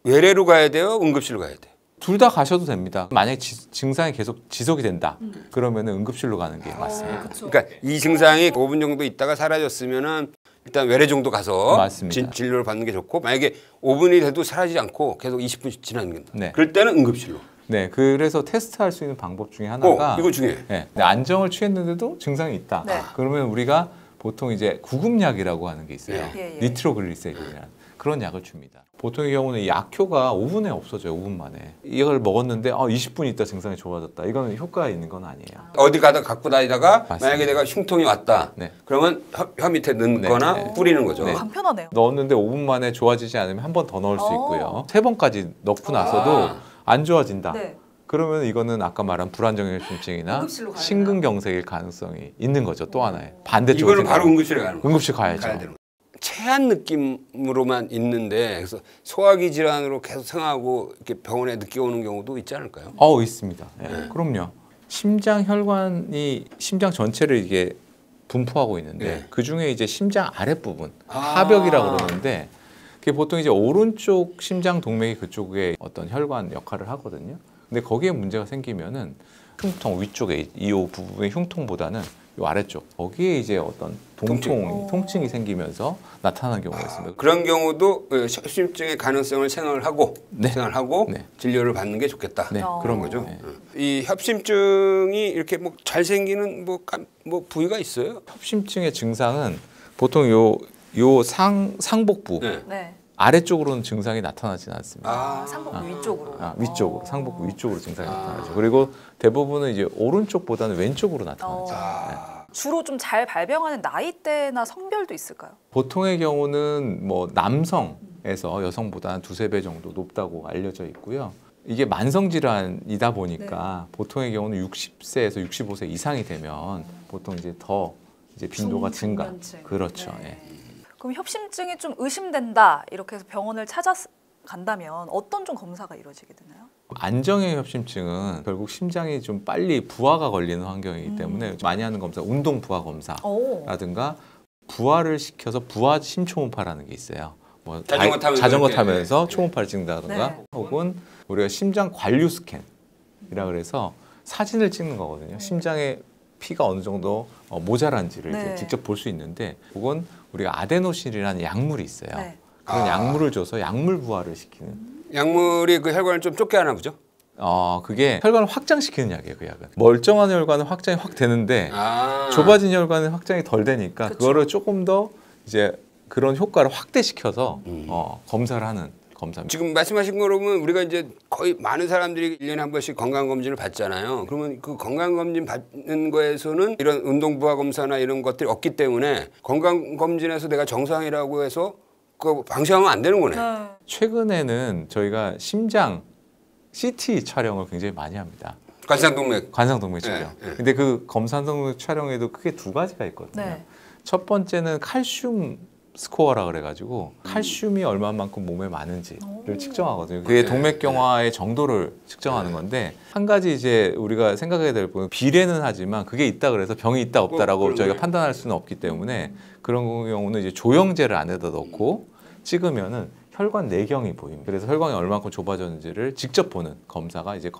외래로 가야 돼요? 응급실로 가야 돼요? 둘 다 가셔도 됩니다. 만약에 증상이 계속 지속이 된다. 그러면 응급실로 가는 게 맞습니다. 그러니까 이 증상이 5분 정도 있다가 사라졌으면은 일단 외래 정도 가서 맞습니다. 진료를 받는 게 좋고 만약에 5분이 돼도 사라지지 않고 계속 20분 지나는 게 그럴 때는 응급실로. 네, 그래서 테스트할 수 있는 방법 중에 하나가 이거 중요해. 네, 안정을 취했는데도 증상이 있다. 그러면 우리가 보통 이제 구급약이라고 하는 게 있어요. 니트로글리세린이라는 그런 약을 줍니다. 보통의 경우는 이 약효가 5분에 없어져요. 5분 만에. 이걸 먹었는데 20분 있다 증상이 좋아졌다. 이거는 효과가 있는 건 아니에요. 어디 가다 갖고 다니다가 맞습니다. 만약에 내가 흉통이 왔다. 그러면 혀 밑에 넣거나 뿌리는 거죠. 간편하네요. 넣었는데 5분 만에 좋아지지 않으면 한 번 더 넣을 수 있고요. 3번까지 넣고 나서도 안 좋아진다. 그러면 이거는 아까 말한 불안정형 협심증이나 심근경색일 가능성이 있는 거죠. 또 하나의 반대쪽으로. 이거는 바로 응급실에 가는 거예요. 응급실 가야죠. 체한 느낌으로만 있는데 그래서 소화기 질환으로 계속 생하고 이렇게 병원에 늦게 오는 경우도 있지 않을까요? 있습니다. 그럼요. 심장 혈관이 심장 전체를 이게 분포하고 있는데 그 중에 이제 심장 아랫부분 하벽이라고 그러는데 그게 보통 이제 오른쪽 심장 동맥이 그쪽에 어떤 혈관 역할을 하거든요. 근데 거기에 문제가 생기면은 흉통 위쪽에 이 부분의 흉통보다는 이 아래쪽 거기에 이제 어떤 통증이 생기면서 나타나는 경우가 있습니다. 그런 경우도 협심증의 가능성을 생각하고 네. 진료를 받는 게 좋겠다. 네, 그런 거죠. 네. 이 협심증이 이렇게 뭐 잘 생기는 뭐 부위가 있어요? 협심증의 증상은 보통 요 상복부 네. 아래쪽으로는 증상이 나타나지는 않습니다. 상복부 위쪽으로. 위쪽으로 상복부 위쪽으로 증상이 나타나죠. 그리고 대부분은 이제 오른쪽보다는 왼쪽으로 나타나죠. 주로 좀 잘 발병하는 나이대나 성별도 있을까요? 보통의 경우는 뭐 남성에서 여성보다는 2~3배 정도 높다고 알려져 있고요. 이게 만성 질환이다 보니까 보통의 경우는 60세에서 65세 이상이 되면 보통 이제 더 이제 빈도가 증가. 중년층. 그렇죠. 네. 예. 그럼 협심증이 좀 의심된다 이렇게 해서 병원을 찾아간다면 어떤 좀 검사가 이루어지게 되나요? 안정형 협심증은 결국 심장이 좀 빨리 부하가 걸리는 환경이기 때문에 많이 하는 검사, 운동 부하 검사라든가 부하를 시켜서 부하 심초음파라는 게 있어요. 뭐 자전거 타면서 초음파를 찍는다든가 혹은 우리가 심장 관류 스캔이라 그래서 사진을 찍는 거거든요. 심장에 피가 어느 정도 모자란지를 이제 직접 볼 수 있는데 그건 우리가 아데노신이라는 약물이 있어요. 그런 약물을 줘서 약물 부하를 시키는. 약물이 그 혈관을 좀 좁게 하나 보죠? 그게 혈관을 확장시키는 약이에요. 그 약은. 멀쩡한 혈관은 확장이 확 되는데 좁아진 혈관은 확장이 덜 되니까 그거를 조금 더 이제 그런 효과를 확대시켜서 검사를 하는 검사입니다. 지금 말씀하신 거로 보면 우리가 이제 거의 많은 사람들이 1년에 한 번씩 건강검진을 받잖아요. 그러면 그 건강검진 받는 거에서는 이런 운동부하 검사나 이런 것들이 없기 때문에 건강검진에서 내가 정상이라고 해서 그거 방치하면 안 되는 거네. 최근에는 저희가 심장 CT 촬영을 굉장히 많이 합니다. 관상동맥 촬영. 근데 그 관상동맥 촬영에도 크게 2가지가 있거든요. 첫 번째는 칼슘 스코어라 그래가지고 칼슘이 얼마만큼 몸에 많은지를 측정하거든요. 그게 동맥경화의 정도를 측정하는 건데 한 가지 이제 우리가 생각해야 될 부분은 비례는 하지만 그게 있다 그래서 병이 있다 없다라고 저희가 판단할 수는 없기 때문에 그런 경우는 이제 조영제를 안에다 넣고 찍으면은 혈관 내경이 보입니다. 그래서 혈관이 얼마큼 좁아졌는지를 직접 보는 검사가 이제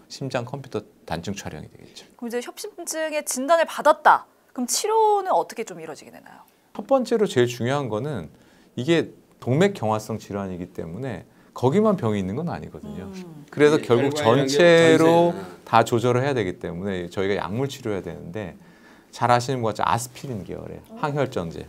심장 컴퓨터 단층 촬영이 되겠죠. 그럼 이제 협심증의 진단을 받았다. 그럼 치료는 어떻게 좀 이루어지게 되나요? 첫 번째로 제일 중요한 거는 이게 동맥경화성 질환이기 때문에 거기만 병이 있는 건 아니거든요. 그래서 결국 전체로 다 조절을 해야 되기 때문에 저희가 약물 치료해야 되는데 잘 아시는 것 같이 아스피린 계열의 항혈전제,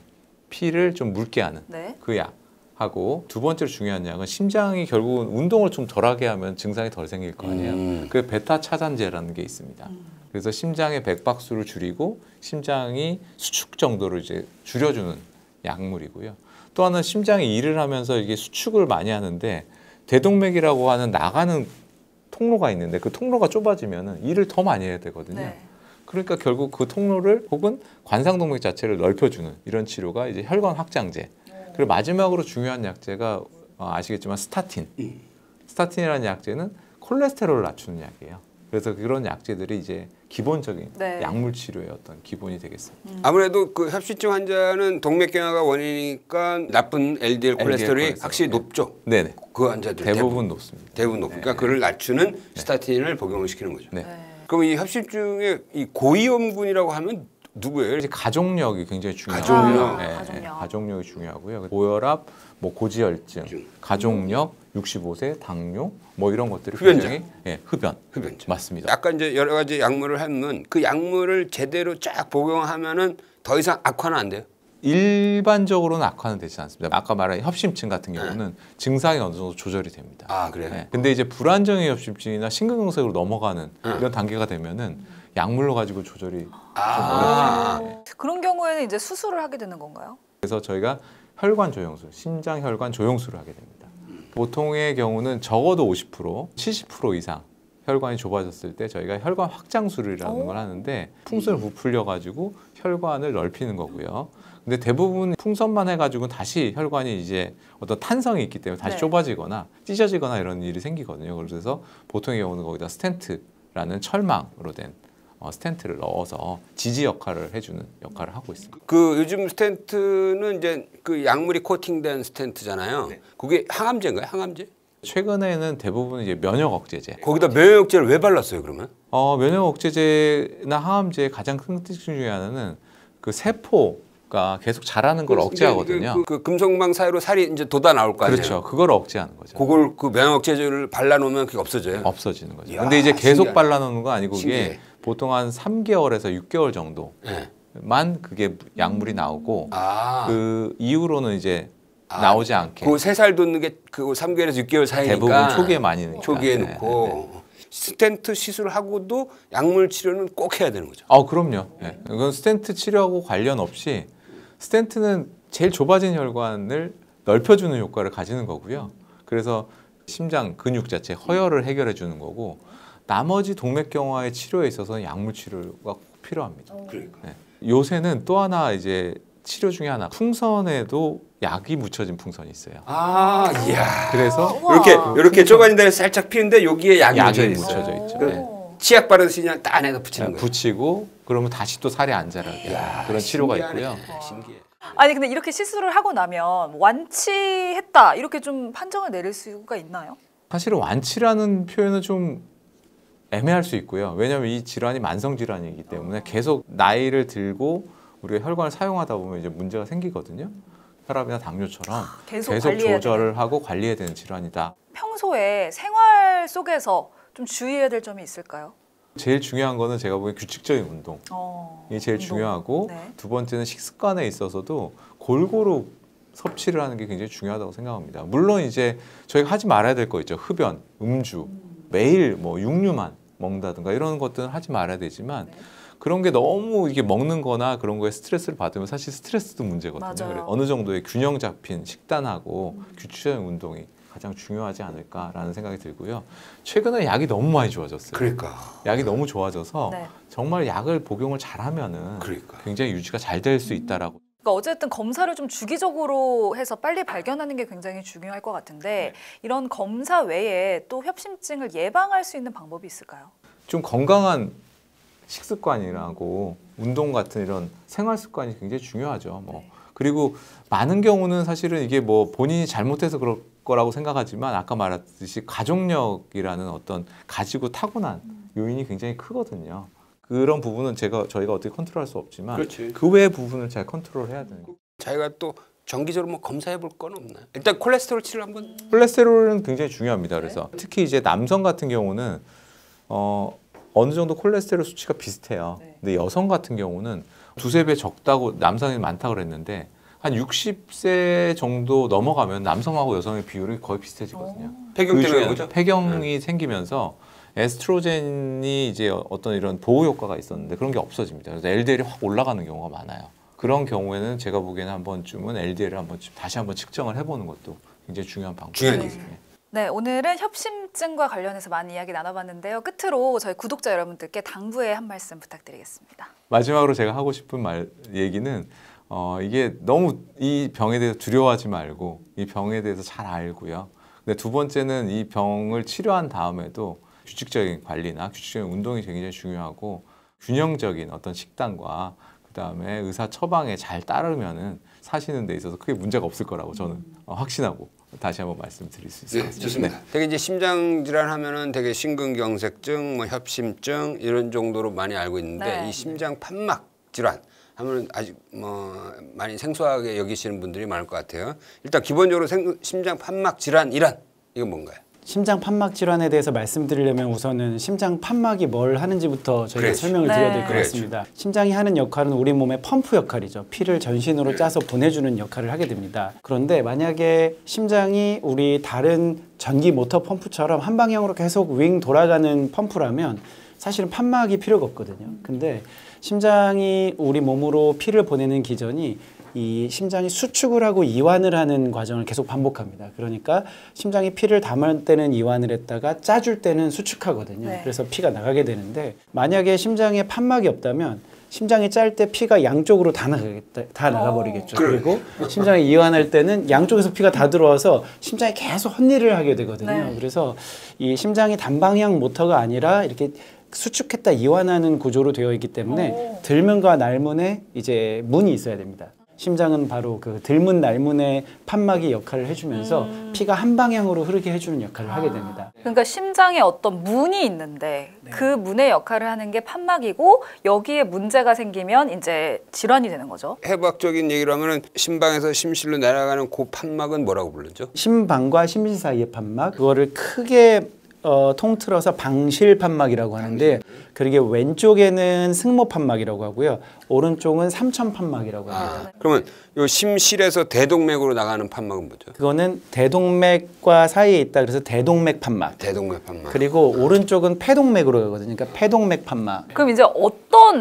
피를 좀 묽게 하는 그 약하고 두 번째로 중요한 약은 심장이 결국은 운동을 좀 덜하게 하면 증상이 덜 생길 거 아니에요. 그 베타 차단제라는 게 있습니다. 그래서 심장의 백박수를 줄이고 심장이 수축 정도를 이제 줄여주는 약물이고요. 또 하나는 심장이 일을 하면서 이게 수축을 많이 하는데 대동맥이라고 하는 나가는 통로가 있는데 그 통로가 좁아지면은 일을 더 많이 해야 되거든요. 그러니까 결국 그 통로를 혹은 관상동맥 자체를 넓혀주는 이런 치료가 이제 혈관 확장제. 그리고 마지막으로 중요한 약제가 아시겠지만 스타틴이라는 약제는 콜레스테롤을 낮추는 약이에요. 그래서 그런 약제들이 이제 기본적인 약물 치료의 어떤 기본이 되겠습니다. 아무래도 그 협심증 환자는 동맥경화가 원인이니까 나쁜 LDL 콜레스테롤이 확실히 높죠. 네네. 그 환자들 대부분 높습니다. 대부분 높으니까 그를 낮추는 스타틴을 복용을 시키는 거죠. 그럼 이 협심증의 이 고위험군이라고 하면 누구예요? 이제 가족력이 굉장히 중요해요. 가족력. 가족력이 중요하고요. 고혈압, 뭐 고지혈증, 가족력, 65세, 당뇨, 뭐 이런 것들이 굉장히 흡연자 맞습니다. 아까 이제 여러 가지 약물을 하면 그 약물을 제대로 쫙 복용하면은 더 이상 악화는 안 돼요. 일반적으로는 악화는 되지 않습니다. 아까 말한 협심증 같은 경우는 증상이 어느 정도 조절이 됩니다. 그래요? 근데 이제 불안정의 협심증이나 심근경색으로 넘어가는 이런 단계가 되면은 약물로 가지고 조절이 좀 어렵습니다. 그런 경우에는 이제 수술을 하게 되는 건가요? 그래서 저희가 혈관 조영술, 심장 혈관 조영술을 하게 됩니다. 보통의 경우는 적어도 50%, 70% 이상 혈관이 좁아졌을 때 저희가 혈관 확장술이라는 걸 하는데 풍선을 부풀려 가지고 혈관을 넓히는 거고요. 근데 대부분 풍선만 해가지고 다시 혈관이 이제 어떤 탄성이 있기 때문에 다시 좁아지거나 찢어지거나 이런 일이 생기거든요. 그래서 보통의 경우는 거기다 스텐트라는 철망으로 된 스텐트를 넣어서 지지 역할을 해주는 역할을 하고 있습니다. 그 요즘 스텐트는 이제 그 약물이 코팅된 스텐트잖아요. 그게 항암제인가요? 항암제? 최근에는 대부분 이제 면역 억제제. 거기다 면역 억제를 왜 발랐어요, 그러면? 면역 억제제나 항암제의 가장 큰 특징 중에 하나는 그 세포가 계속 자라는 걸 억제하거든요. 그 금속망 사이로 살이 이제 돋아 나올 거 아니에요. 그렇죠. 그걸 억제하는 거죠. 그걸 그 면역 억제제를 발라놓으면 그게 없어져요. 없어지는 거죠. 이야, 근데 이제 계속 신기하네. 발라놓는 건 아니고 신기해. 이게 보통 한 3개월에서 6개월 정도만 그게 약물이 나오고 그 이후로는 이제 나오지 않게. 그 3살 돋는 게 그 3개월에서 6개월 사이니까 대부분 초기에 많이 넣으니까. 초기에 네, 넣고 스텐트 시술하고도 약물 치료는 꼭 해야 되는 거죠. 그럼요. 네. 이건 스텐트 치료하고 관련 없이 스텐트는 제일 좁아진 혈관을 넓혀주는 효과를 가지는 거고요. 그래서 심장 근육 자체 허혈을 해결해 주는 거고 나머지 동맥경화의 치료에 있어서는 약물 치료가 꼭 필요합니다. 그러니까. 네. 요새는 또 하나 이제 치료 중에 하나 풍선에도 약이 묻혀진 풍선이 있어요. 이야. 그래서 이렇게 좁아진 데를 살짝 피는데 여기에 약이 묻혀져 있죠. 네. 치약 바르듯이 그냥 딱 안에다 붙이는 거예요. 붙이고 그러면 다시 또 살이 안 자라게 그런 치료가 있고요. 신기해. 아니 근데 이렇게 시술을 하고 나면 완치했다 이렇게 좀 판정을 내릴 수가 있나요? 사실은 완치라는 표현은 좀 애매할 수 있고요. 왜냐하면 이 질환이 만성 질환이기 때문에 계속 나이를 들고 우리가 혈관을 사용하다 보면 이제 문제가 생기거든요. 혈압이나 당뇨처럼 계속 조절을 하고 관리해야 되는 질환이다. 평소에 생활 속에서 좀 주의해야 될 점이 있을까요? 제일 중요한 거는 제가 보기엔 규칙적인 운동. 이게 제일 중요하고 두 번째는 식습관에 있어서도 골고루 섭취를 하는 게 굉장히 중요하다고 생각합니다. 물론 이제 저희가 하지 말아야 될 거 있죠. 흡연, 음주, 매일 뭐 육류만 먹는다든가 이런 것들은 하지 말아야 되지만 그런 게 너무 이게 먹는 거나 그런 거에 스트레스를 받으면 사실 스트레스도 문제거든요. 그래서 어느 정도의 균형 잡힌 식단하고 규칙적인 운동이 가장 중요하지 않을까라는 생각이 들고요. 최근에 약이 너무 많이 좋아졌어요. 그러니까. 약이 너무 좋아져서 정말 약을 복용을 잘하면은 굉장히 유지가 잘 될 수 있다라고. 그러니까 어쨌든 검사를 좀 주기적으로 해서 빨리 발견하는 게 굉장히 중요할 것 같은데 이런 검사 외에 또 협심증을 예방할 수 있는 방법이 있을까요? 좀 건강한 식습관이라고 운동 같은 이런 생활 습관이 굉장히 중요하죠. 그리고 많은 경우는 사실은 이게 뭐 본인이 잘못해서 그럴 거라고 생각하지만 아까 말했듯이 가족력이라는 어떤 가지고 타고난 요인이 굉장히 크거든요. 그런 부분은 저희가 어떻게 컨트롤할 수 없지만 그 외의 부분을 잘 컨트롤해야 되는 거예요. 자기가 또 정기적으로 뭐 검사해 볼 건 없나요? 일단 콜레스테롤 치료 한번. 콜레스테롤은 굉장히 중요합니다. 그래서 특히 이제 남성 같은 경우는 어느 정도 콜레스테롤 수치가 비슷해요. 근데 여성 같은 경우는 두세 배 적다고 남성이 많다고 그랬는데 한 60세 정도 넘어가면 남성하고 여성의 비율이 거의 비슷해지거든요. 폐경 때문에 그죠? 폐경이 생기면서 에스트로겐이 이제 어떤 이런 보호 효과가 있었는데 그런 게 없어집니다. 그래서 LDL이 확 올라가는 경우가 많아요. 그런 경우에는 제가 보기에는 한 번쯤은 LDL을 다시 한번 측정을 해보는 것도 굉장히 중요한 방법입니다. 네, 오늘은 협심증과 관련해서 많은 이야기 나눠봤는데요. 끝으로 저희 구독자 여러분들께 당부의 한 말씀 부탁드리겠습니다. 마지막으로 제가 하고 싶은 얘기는 이게 너무 이 병에 대해서 두려워하지 말고 이 병에 대해서 잘 알고요. 근데 두 번째는 이 병을 치료한 다음에도 규칙적인 관리나 규칙적인 운동이 굉장히 중요하고 균형적인 어떤 식단과 그다음에 의사 처방에 잘 따르면은 사시는 데 있어서 크게 문제가 없을 거라고 저는 확신하고 다시 한번 말씀드릴 수 있을 것 같습니다. 좋습니다. 되게 이제 심장 질환 하면은 되게 심근경색증, 뭐 협심증 이런 정도로 많이 알고 있는데 이 심장 판막 질환 하면 아직 뭐 많이 생소하게 여기시는 분들이 많을 것 같아요. 일단 기본적으로 심장 판막 질환이란 이건 뭔가요? 심장 판막 질환에 대해서 말씀드리려면 우선은 심장 판막이 뭘 하는지부터 저희가 설명을 드려야 될 것 같습니다. 심장이 하는 역할은 우리 몸의 펌프 역할이죠. 피를 전신으로 짜서 보내주는 역할을 하게 됩니다. 그런데 만약에 심장이 우리 다른 전기 모터 펌프처럼 한 방향으로 계속 윙 돌아가는 펌프라면 사실은 판막이 필요가 없거든요. 근데 심장이 우리 몸으로 피를 보내는 기전이 이 심장이 수축을 하고 이완을 하는 과정을 계속 반복합니다. 그러니까 심장이 피를 담을 때는 이완을 했다가 짜줄 때는 수축하거든요. 그래서 피가 나가게 되는데 만약에 심장에 판막이 없다면 심장이 짤 때 피가 양쪽으로 다 나가버리겠죠. 그리고 심장이 이완할 때는 양쪽에서 피가 다 들어와서 심장이 계속 헛일을 하게 되거든요. 그래서 이 심장이 단방향 모터가 아니라 이렇게 수축했다 이완하는 구조로 되어 있기 때문에 들문과 날문에 이제 문이 있어야 됩니다. 심장은 바로 그 들문 날문의 판막이 역할을 해주면서 피가 한 방향으로 흐르게 해주는 역할을 하게 됩니다. 그러니까 심장에 어떤 문이 있는데 그 문의 역할을 하는 게 판막이고 여기에 문제가 생기면 이제 질환이 되는 거죠. 해부학적인 얘기로 하면은 심방에서 심실로 날아가는 그 판막은 뭐라고 부르죠? 심방과 심실 사이의 판막, 그거를 크게 통틀어서 방실 판막이라고 하는데 그게 왼쪽에는 승모 판막이라고 하고요. 오른쪽은 삼천 판막이라고 합니다. 그러면 요 심실에서 대동맥으로 나가는 판막은 뭐죠? 그거는 대동맥과 사이에 있다 그래서 대동맥 판막. 대동맥 판막. 그리고 오른쪽은 폐동맥으로 가거든요. 그러니까 폐동맥 판막. 그럼 이제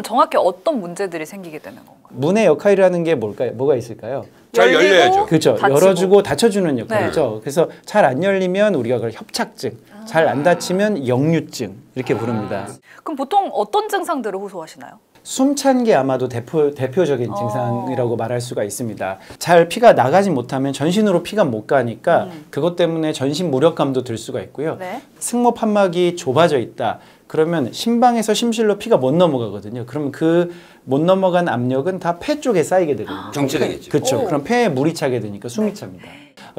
정확히 어떤 문제들이 생기게 되는 건가요? 문의 역할이라는 게 뭐가 있을까요? 잘 열려야죠. 그렇죠. 열어주고 닫혀주는 역할이죠. 그래서 잘 안 열리면 우리가 그걸 협착증, 잘 안 닫히면 역류증 이렇게 부릅니다. 그럼 보통 어떤 증상들을 호소하시나요? 숨찬 게 아마도 대표적인 증상이라고 말할 수가 있습니다. 잘 피가 나가지 못하면 전신으로 피가 못 가니까 그것 때문에 전신 무력감도 들 수가 있고요. 네. 승모 판막이 좁아져 있다. 그러면 심방에서 심실로 피가 못 넘어가거든요. 그러면 그 못 넘어간 압력은 다 폐 쪽에 쌓이게 되거든요. 정체되겠죠. 그렇죠. 그럼 폐에 물이 차게 되니까 숨이 찹니다.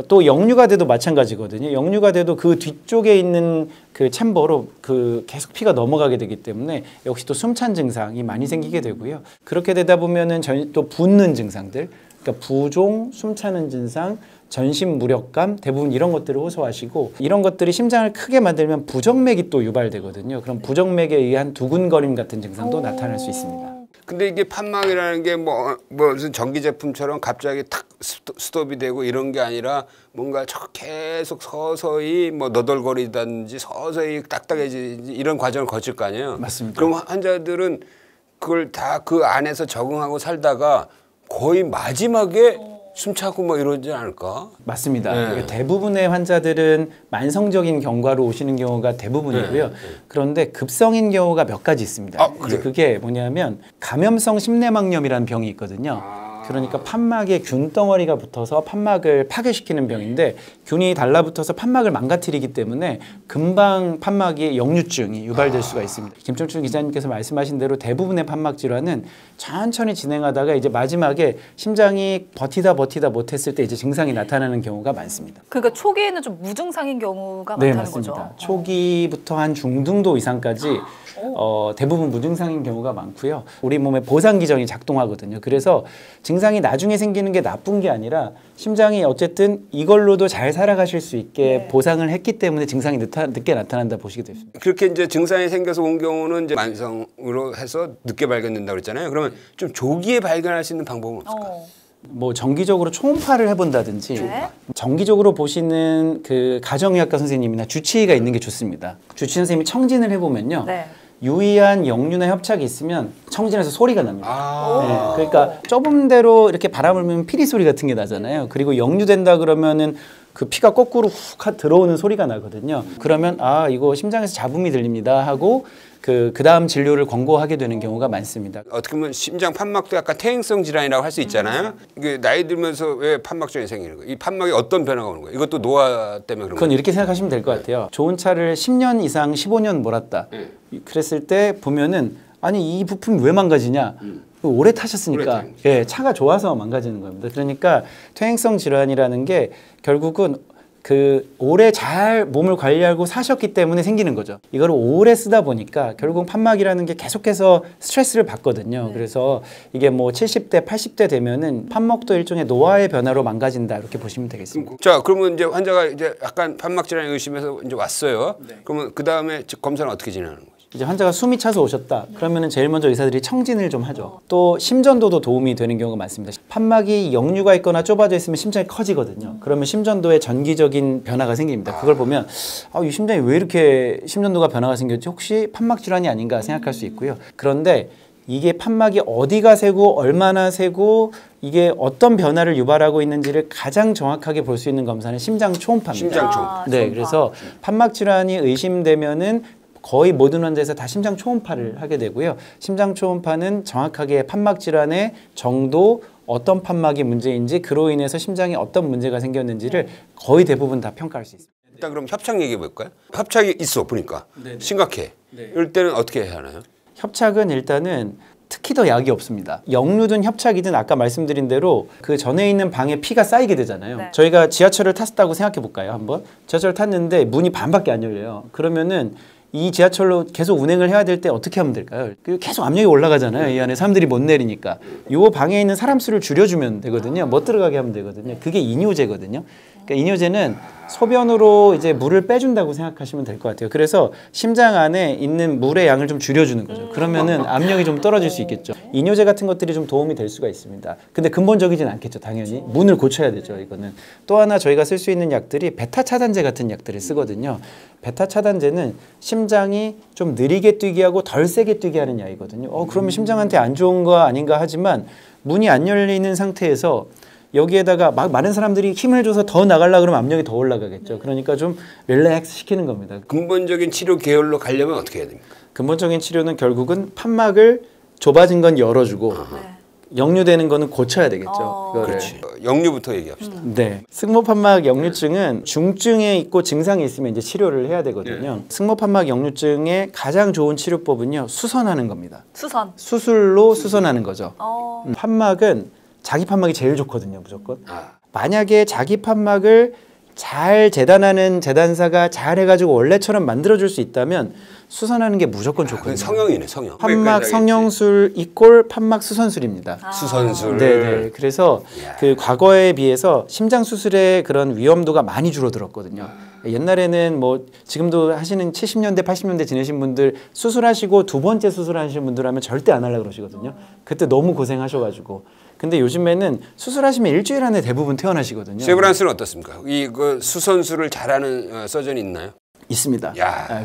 또 역류가 돼도 마찬가지거든요. 역류가 돼도 그 뒤쪽에 있는 그 챔버로 그 계속 피가 넘어가게 되기 때문에 역시 또 숨찬 증상이 많이 생기게 되고요. 그렇게 되다 보면은 또 붓는 증상들, 그러니까 부종, 숨차는 증상, 전신 무력감 대부분 이런 것들을 호소하시고 이런 것들이 심장을 크게 만들면 부정맥이 또 유발되거든요. 그럼 부정맥에 의한 두근거림 같은 증상도 나타날 수 있습니다. 근데 이게 판막이라는 게 무슨 전기 제품처럼 갑자기 탁 스톱이 되고 이런 게 아니라 뭔가 계속 서서히 너덜거리든지 서서히 딱딱해지지 이런 과정을 거칠 거 아니에요. 맞습니다. 그럼 환자들은 그걸 다 그 안에서 적응하고 살다가 거의 마지막에 숨차고 이러지 않을까? 맞습니다. 네. 대부분의 환자들은 만성적인 경과로 오시는 경우가 대부분이고요. 그런데 급성인 경우가 몇 가지 있습니다. 이제 그게 뭐냐면 감염성 심내막염이라는 병이 있거든요. 그러니까 판막에 균 덩어리가 붙어서 판막을 파괴시키는 병인데 균이 달라붙어서 판막을 망가뜨리기 때문에 금방 판막이 역류증이 유발될 수가 있습니다. 김철춘 기자님께서 말씀하신 대로 대부분의 판막 질환은 천천히 진행하다가 이제 마지막에 심장이 버티다 못했을 때 이제 증상이 나타나는 경우가 많습니다. 그러니까 초기에는 좀 무증상인 경우가 네, 많다는 맞습니다. 거죠. 초기부터 한 중등도 이상까지 대부분 무증상인 경우가 많고요. 우리 몸에 보상 기전이 작동하거든요. 그래서 증상이 나중에 생기는 게 나쁜 게 아니라 심장이 어쨌든 이걸로도 잘 살아가실 수 있게 보상을 했기 때문에 증상이 늦게 나타난다 보시게 됩니다. 그렇게 이제 증상이 생겨서 온 경우는 이제 만성으로 해서 늦게 발견된다고 그랬잖아요. 그러면 좀 조기에 발견할 수 있는 방법은 없을까요? 정기적으로 초음파를 해본다든지 정기적으로 보시는 그 가정의학과 선생님이나 주치의가 있는 게 좋습니다. 주치의 선생님이 청진을 해보면요. 유의한 역류나 협착이 있으면 청진해서 소리가 납니다. 그러니까 좁은 데로 이렇게 바람을 불면 피리 소리 같은 게 나잖아요. 그리고 역류된다 그러면은 그 피가 거꾸로 훅 들어오는 소리가 나거든요. 그러면 이거 심장에서 잡음이 들립니다 하고 그 다음 진료를 권고하게 되는 경우가 많습니다. 어떻게 보면 심장 판막도 약간 퇴행성 질환이라고 할 수 있잖아요. 이게 나이 들면서 왜 판막 질환이 생기는 거예요? 이 판막에 어떤 변화가 오는 거예요? 이것도 노화 때문에 그런 그건 이렇게 생각하시면 될 것 같아요. 좋은 차를 10년 이상 15년 몰았다. 그랬을 때 보면은 아니 이 부품이 왜 망가지냐? 오래 타셨으니까 차가 좋아서 망가지는 겁니다. 그러니까 퇴행성 질환이라는 게 결국은 그 오래 잘 몸을 관리하고 사셨기 때문에 생기는 거죠. 이걸 오래 쓰다 보니까 결국 판막이라는 게 계속해서 스트레스를 받거든요. 그래서 이게 70대, 80대 되면은 판막도 일종의 노화의 변화로 망가진다 이렇게 보시면 되겠습니다. 자, 그러면 이제 환자가 이제 약간 판막 질환 의심해서 이제 왔어요. 그러면 그 다음에 검사는 어떻게 진행하는 거예요? 이제 환자가 숨이 차서 오셨다. 그러면은 제일 먼저 의사들이 청진을 좀 하죠. 또 심전도도 도움이 되는 경우가 많습니다. 판막이 역류가 있거나 좁아져 있으면 심장이 커지거든요. 그러면 심전도에 전기적인 변화가 생깁니다. 그걸 보면 이 심장이 왜 이렇게 심전도가 변화가 생겼지? 혹시 판막 질환이 아닌가 생각할 수 있고요. 그런데 이게 판막이 어디가 세고 얼마나 세고 이게 어떤 변화를 유발하고 있는지를 가장 정확하게 볼 수 있는 검사는 심장 초음파입니다. 심장 초음파. 네, 그래서 판막 질환이 의심되면은 거의 모든 환자에서 다 심장 초음파를 하게 되고요. 심장 초음파는 정확하게 판막 질환의 정도, 어떤 판막이 문제인지 그로 인해서 심장에 어떤 문제가 생겼는지를 거의 대부분 다 평가할 수 있습니다. 일단 그럼 협착 얘기해 볼까요? 협착이 있어 보니까 심각해. 이럴 때는 어떻게 해야 하나요? 협착은 일단은 특히 더 약이 없습니다. 역류든 협착이든 아까 말씀드린 대로 그 전에 있는 방에 피가 쌓이게 되잖아요. 네. 저희가 지하철을 탔다고 생각해 볼까요? 한번 지하철을 탔는데 문이 반밖에 안 열려요. 그러면은 이 지하철로 계속 운행을 해야 될 때 어떻게 하면 될까요? 계속 압력이 올라가잖아요. 이 안에 사람들이 못 내리니까. 요 방에 있는 사람 수를 줄여주면 되거든요. 못 들어가게 하면 되거든요. 그게 이뇨제거든요. 그러니까 이뇨제는 소변으로 이제 물을 빼준다고 생각하시면 될 것 같아요. 그래서 심장 안에 있는 물의 양을 좀 줄여주는 거죠. 그러면은 압력이 좀 떨어질 수 있겠죠. 이뇨제 같은 것들이 좀 도움이 될 수가 있습니다. 근데 근본적이진 않겠죠, 당연히. 문을 고쳐야 되죠, 이거는. 또 하나 저희가 쓸 수 있는 약들이 베타 차단제 같은 약들을 쓰거든요. 베타 차단제는 심장이 좀 느리게 뛰게 하고 덜 세게 뛰게 하는 약이거든요. 그러면 심장한테 안 좋은 거 아닌가 하지만 문이 안 열리는 상태에서 여기에다가 막 많은 사람들이 힘을 줘서 더 나가려고 그러면 압력이 더 올라가겠죠. 그러니까 좀 릴렉스 시키는 겁니다. 근본적인 치료 계열로 가려면 어떻게 해야 됩니까? 근본적인 치료는 결국은 판막을 좁아진 건 열어주고 역류되는 거는 고쳐야 되겠죠. 그렇지. 역류부터 얘기합시다. 네. 승모판막 역류증은 중증에 있고 증상이 있으면 이제 치료를 해야 되거든요. 승모판막 역류증의 가장 좋은 치료법은요. 수선하는 겁니다. 수선. 수술로 수선하는 거죠. 판막은 자기 판막이 제일 좋거든요, 무조건. 만약에 자기 판막을 잘 재단하는 재단사가 잘 해가지고 원래처럼 만들어줄 수 있다면 수선하는 게 무조건 좋거든요. 성형이네, 성형. 판막 성형술 이꼴 판막 수선술입니다. 수선술. 네네. 그래서 그 과거에 비해서 심장 수술의 그런 위험도가 많이 줄어들었거든요. 옛날에는 뭐 지금도 하시는 70년대, 80년대 지내신 분들 수술하시고 두 번째 수술하시는 분들 하면 절대 안 하려고 그러시거든요. 그때 너무 고생하셔가지고. 근데 요즘에는 수술하시면 일주일 안에 대부분 퇴원하시거든요. 세브란스는 어떻습니까? 그 수선술을 잘하는 서전이 있나요? 있습니다.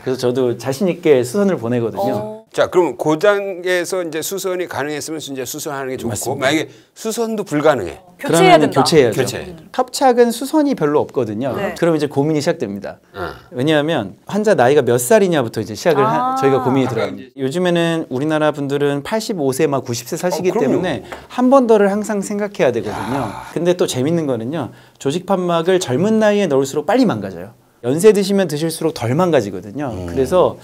그래서 저도 자신 있게 수선을 보내거든요. 자, 그럼 그 단계에서 이제 수선이 가능했으면 이제 수선하는 게 좋고, 맞습니다. 만약에 수선도 불가능해. 교체해야 된다. 교체해야죠. 교체. 협착은 수선이 별로 없거든요. 네. 그럼 이제 고민이 시작됩니다. 왜냐하면 환자 나이가 몇 살이냐부터 이제 시작을 저희가 고민이 들어요. 요즘에는 우리나라 분들은 85세 막 90세 사시기 때문에 한 번 더를 항상 생각해야 되거든요. 근데 또 재밌는 거는요. 조직 판막을 젊은 나이에 넣을수록 빨리 망가져요. 연세 드시면 드실수록 덜 망가지거든요. 그래서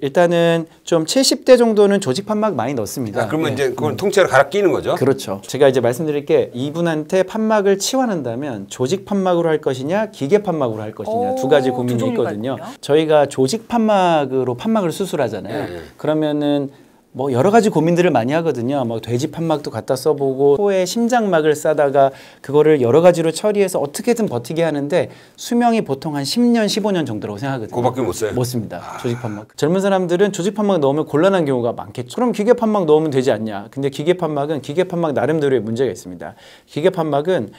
일단은 좀 70대 정도는 조직 판막 많이 넣습니다. 그러면 이제 그건 통째로 갈아 끼는 거죠? 그렇죠. 제가 이제 말씀드릴 게 이분한테 판막을 치환한다면 조직 판막으로 할 것이냐 기계 판막으로 할 것이냐 두 가지 고민이 있거든요. 저희가 조직 판막으로 판막을 수술하잖아요. 그러면은 뭐 여러 가지 고민들을 많이 하거든요. 뭐 돼지 판막도 갖다 써보고 소의 심장막을 싸다가 그거를 여러 가지로 처리해서 어떻게든 버티게 하는데 수명이 보통 한 10년, 15년 정도라고 생각하거든요. 그거밖에 못 써요? 못 씁니다. 조직 판막. 젊은 사람들은 조직 판막 넣으면 곤란한 경우가 많겠죠. 그럼 기계 판막 넣으면 되지 않냐? 근데 기계 판막은 기계 판막 나름대로의 문제가 있습니다. 기계 판막은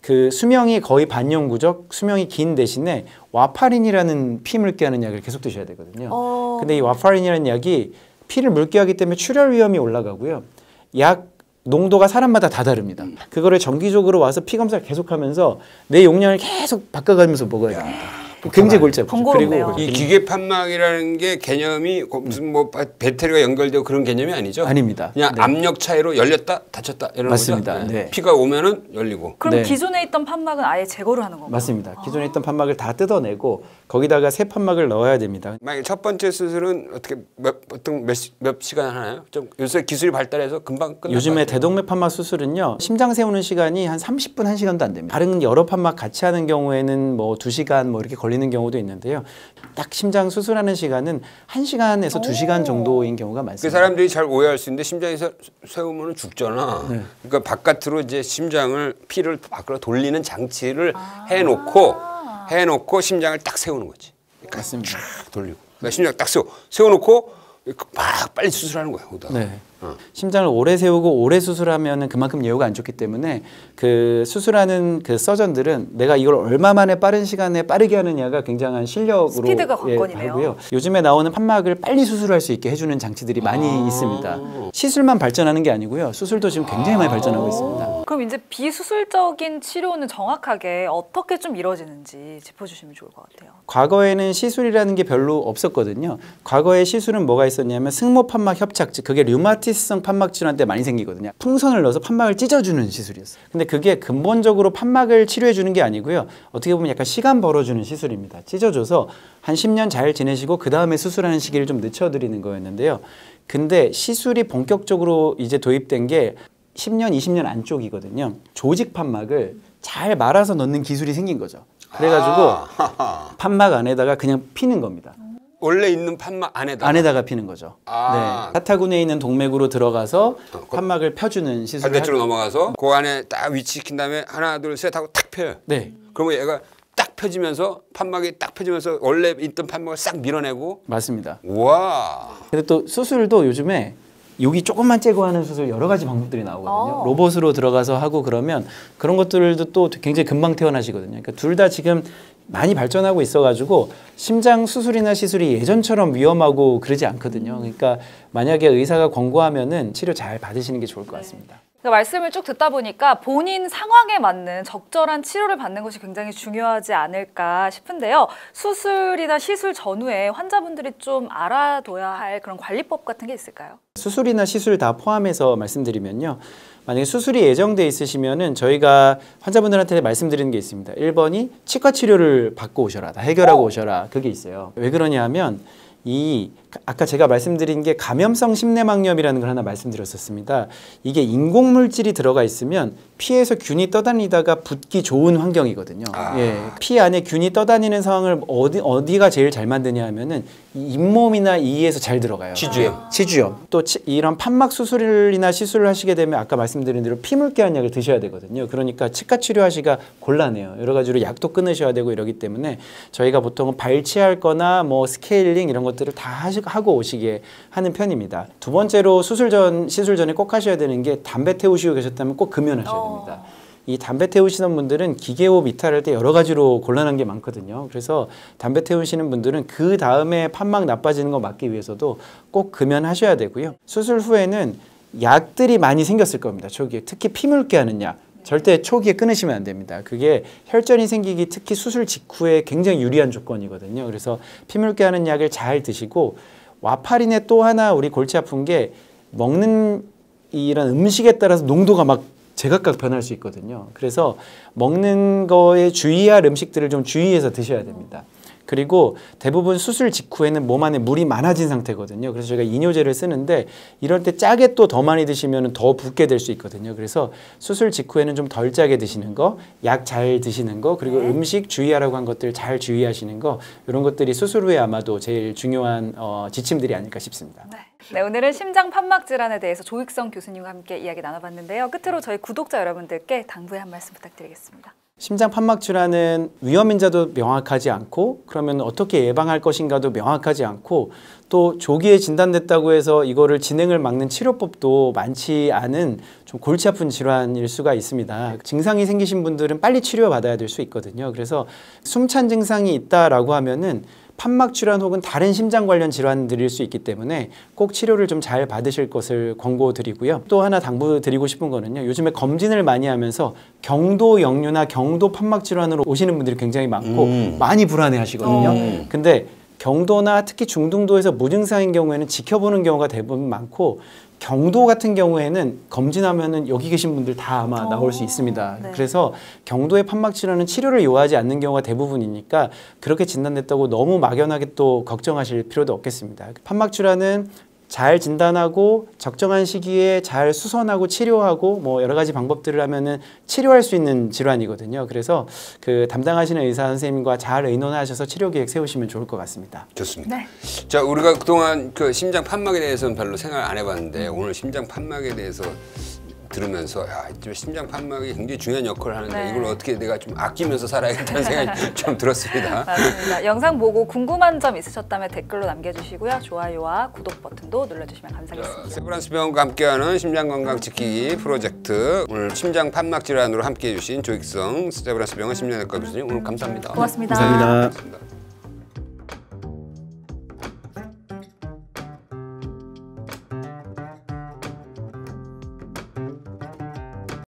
그 수명이 거의 반영구적, 수명이 긴 대신에 와파린이라는 피 묽게 하는 약을 계속 드셔야 되거든요. 근데 이 와파린이라는 약이 피를 묽게 하기 때문에 출혈 위험이 올라가고요. 약 농도가 사람마다 다 다릅니다. 그거를 정기적으로 와서 피 검사를 계속하면서 내 용량을 계속 바꿔가면서 먹어야 됩니다. 굉장히 골치 아프죠. 번거롭네요. 이 기계 판막이라는 게 개념이 무슨 뭐 배터리가 연결되고 그런 개념이 아니죠? 아닙니다. 그냥 네. 압력 차이로 열렸다 닫혔다 이런 맞습니다. 거죠? 네. 피가 오면은 열리고. 그럼 네. 기존에 있던 판막은 아예 제거를 하는 건가요? 맞습니다. 기존에 있던 판막을 다 뜯어내고 거기다가 새 판막을 넣어야 됩니다. 만약에 첫 번째 수술은 어떻게 보통 몇 시간 하나요? 좀 요새 기술이 발달해서 금방 끝나요. 요즘에 대동맥 판막 수술은요. 심장 세우는 시간이 한 30분, 1시간도 안 됩니다. 다른 여러 판막 같이 하는 경우에는 뭐 2시간 뭐 이렇게 걸리는 경우도 있는데요. 딱 심장 수술하는 시간은 1시간에서 2시간 정도인 경우가 그 많습니다. 사람들이 잘 오해할 수 있는데 심장에서 세우면 죽잖아. 그러니까 바깥으로 이제 심장을 피를 밖으로 돌리는 장치를 해놓고 심장을 딱 세우는 거지. 그러니까 맞습니다. 쫙 돌리고. 그러니까 심장 딱 세워놓고 막 빨리 수술하는 거야. 거기다. 네. 심장을 오래 세우고 오래 수술하면 그만큼 예후가 안 좋기 때문에 그 수술하는 그 서전들은 내가 이걸 얼마 만에 빠른 시간에 빠르게 하느냐가 굉장한 실력으로 스피드가 관건이네요. 하고요. 요즘에 나오는 판막을 빨리 수술할 수 있게 해주는 장치들이 많이 있습니다. 시술만 발전하는 게 아니고요. 수술도 지금 굉장히 많이 발전하고 있습니다. 그럼 이제 비수술적인 치료는 정확하게 어떻게 좀 이루어지는지 짚어주시면 좋을 것 같아요. 과거에는 시술이라는 게 별로 없었거든요. 과거에 시술은 뭐가 있었냐면 승모 판막 협착증, 그게 류마티스성 판막 질환 때 많이 생기거든요. 풍선을 넣어서 판막을 찢어주는 시술이었어요. 근데 그게 근본적으로 판막을 치료해 주는 게 아니고요. 어떻게 보면 약간 시간 벌어주는 시술입니다. 찢어줘서 한 10년 잘 지내시고 그 다음에 수술하는 시기를 좀 늦춰드리는 거였는데요. 근데 시술이 본격적으로 이제 도입된 게 10년, 20년 안쪽이거든요. 조직 판막을 잘 말아서 넣는 기술이 생긴 거죠. 그래가지고 판막 안에다가 그냥 피는 겁니다. 원래 있는 판막 안에다가 피는 거죠. 네. 사타구니에 있는 동맥으로 들어가서 판막을 펴주는 시술을 반대쪽으로 넘어가서 그 안에 딱 위치시킨 다음에 하나 둘 셋 하고 탁 펴요. 네. 그러면 얘가 딱 펴지면서 판막이 딱 펴지면서 원래 있던 판막을 싹 밀어내고. 맞습니다. 와. 근데 또 수술도 요즘에 여기 조금만 째고 하는 수술 여러 가지 방법들이 나오거든요. 로봇으로 들어가서 하고 그러면 그런 것들도 또 굉장히 금방 퇴원하시거든요. 그러니까 둘 다 지금 많이 발전하고 있어가지고 심장 수술이나 시술이 예전처럼 위험하고 그러지 않거든요. 그러니까 만약에 의사가 권고하면은 치료 잘 받으시는 게 좋을 것 같습니다. 그러니까 말씀을 쭉 듣다 보니까 본인 상황에 맞는 적절한 치료를 받는 것이 굉장히 중요하지 않을까 싶은데요. 수술이나 시술 전후에 환자분들이 좀 알아둬야 할 그런 관리법 같은 게 있을까요? 수술이나 시술 다 포함해서 말씀드리면요. 만약에 수술이 예정돼 있으시면은 저희가 환자분들한테 말씀드리는 게 있습니다. 1번이 치과 치료를 받고 오셔라. 다 해결하고 오셔라. 그게 있어요. 왜 그러냐 하면 아까 제가 말씀드린 게 감염성 심내막염이라는 걸 하나 말씀드렸었습니다. 이게 인공물질이 들어가 있으면 피에서 균이 떠다니다가 붓기 좋은 환경이거든요. 예, 피 안에 균이 떠다니는 상황을 어디가 제일 잘 만드냐 하면은 이 잇몸이나 이에서 잘 들어가요. 치주염. 또 이런 판막 수술이나 시술을 하시게 되면 아까 말씀드린 대로 피물개한 약을 드셔야 되거든요. 그러니까 치과 치료하시기가 곤란해요. 여러 가지로 약도 끊으셔야 되고 이러기 때문에 저희가 보통은 발치할 거나 뭐 스케일링 이런 것들을 다 하고 오시게 하는 편입니다. 두 번째로 시술 전에 꼭 하셔야 되는 게 담배 태우시고 계셨다면 꼭 금연하셔야 됩니다. 이 담배 태우시는 분들은 기계호흡 이탈할 때 여러 가지로 곤란한 게 많거든요. 그래서 담배 태우시는 분들은 그 다음에 판막 나빠지는 거 막기 위해서도 꼭 금연하셔야 되고요. 수술 후에는 약들이 많이 생겼을 겁니다. 초기에 특히 피물게 하는 약. 절대 초기에 끊으시면 안 됩니다. 그게 혈전이 생기기 특히 수술 직후에 굉장히 유리한 조건이거든요. 그래서 피물게 하는 약을 잘 드시고 와파린의 또 하나 우리 골치 아픈 게 먹는 이런 음식에 따라서 농도가 막 제각각 변할 수 있거든요. 그래서 먹는 거에 주의할 음식들을 좀 주의해서 드셔야 됩니다. 그리고 대부분 수술 직후에는 몸 안에 물이 많아진 상태거든요. 그래서 저희가 이뇨제를 쓰는데 이럴 때 짜게 또 더 많이 드시면 더 붓게 될 수 있거든요. 그래서 수술 직후에는 좀 덜 짜게 드시는 거, 약 잘 드시는 거, 그리고 음식 주의하라고 한 것들 잘 주의하시는 거, 이런 것들이 수술 후에 아마도 제일 중요한 지침들이 아닐까 싶습니다. 네, 오늘은 심장 판막 질환에 대해서 조익성 교수님과 함께 이야기 나눠봤는데요. 끝으로 저희 구독자 여러분들께 당부의 한 말씀 부탁드리겠습니다. 심장 판막 질환은 위험 인자도 명확하지 않고 그러면 어떻게 예방할 것인가도 명확하지 않고 또 조기에 진단됐다고 해서 이거를 진행을 막는 치료법도 많지 않은 좀 골치 아픈 질환일 수가 있습니다. 증상이 생기신 분들은 빨리 치료받아야 될 수 있거든요. 그래서 숨찬 증상이 있다라고 하면은 판막 질환 혹은 다른 심장 관련 질환들일 수 있기 때문에 꼭 치료를 좀 잘 받으실 것을 권고드리고요. 또 하나 당부드리고 싶은 거는요. 요즘에 검진을 많이 하면서 경도 역류나 경도 판막 질환으로 오시는 분들이 굉장히 많고 많이 불안해 하시거든요. 근데 경도나 특히 중등도에서 무증상인 경우에는 지켜보는 경우가 대부분 많고 경도 같은 경우에는 검진하면은 여기 계신 분들 다 아마 나올 수 있습니다. 네. 그래서 경도의 판막 질환은 치료를 요하지 않는 경우가 대부분이니까 그렇게 진단됐다고 너무 막연하게 또 걱정하실 필요도 없겠습니다. 판막 질환은 잘 진단하고 적정한 시기에 잘 수선하고 치료하고 뭐 여러 가지 방법들을 하면은 치료할 수 있는 질환이거든요. 그래서 그 담당하시는 의사 선생님과 잘 의논하셔서 치료 계획 세우시면 좋을 것 같습니다. 좋습니다. 네. 자, 우리가 그동안 그 심장 판막에 대해서는 별로 생각을 안 해봤는데 오늘 심장 판막에 대해서 들으면서 야, 심장 판막이 굉장히 중요한 역할을 하는데 이걸 어떻게 내가 좀 아끼면서 살아야겠다는 생각이 좀 들었습니다. 맞습니다. 영상 보고 궁금한 점 있으셨다면 댓글로 남겨주시고요. 좋아요와 구독 버튼도 눌러주시면 감사하겠습니다. 세브란스 병원과 함께하는 심장건강 지키기 프로젝트 오늘 심장 판막 질환으로 함께해 주신 조익성 세브란스 병원 심장내과 교수님 오늘 감사합니다. 고맙습니다. 감사합니다. 고맙습니다.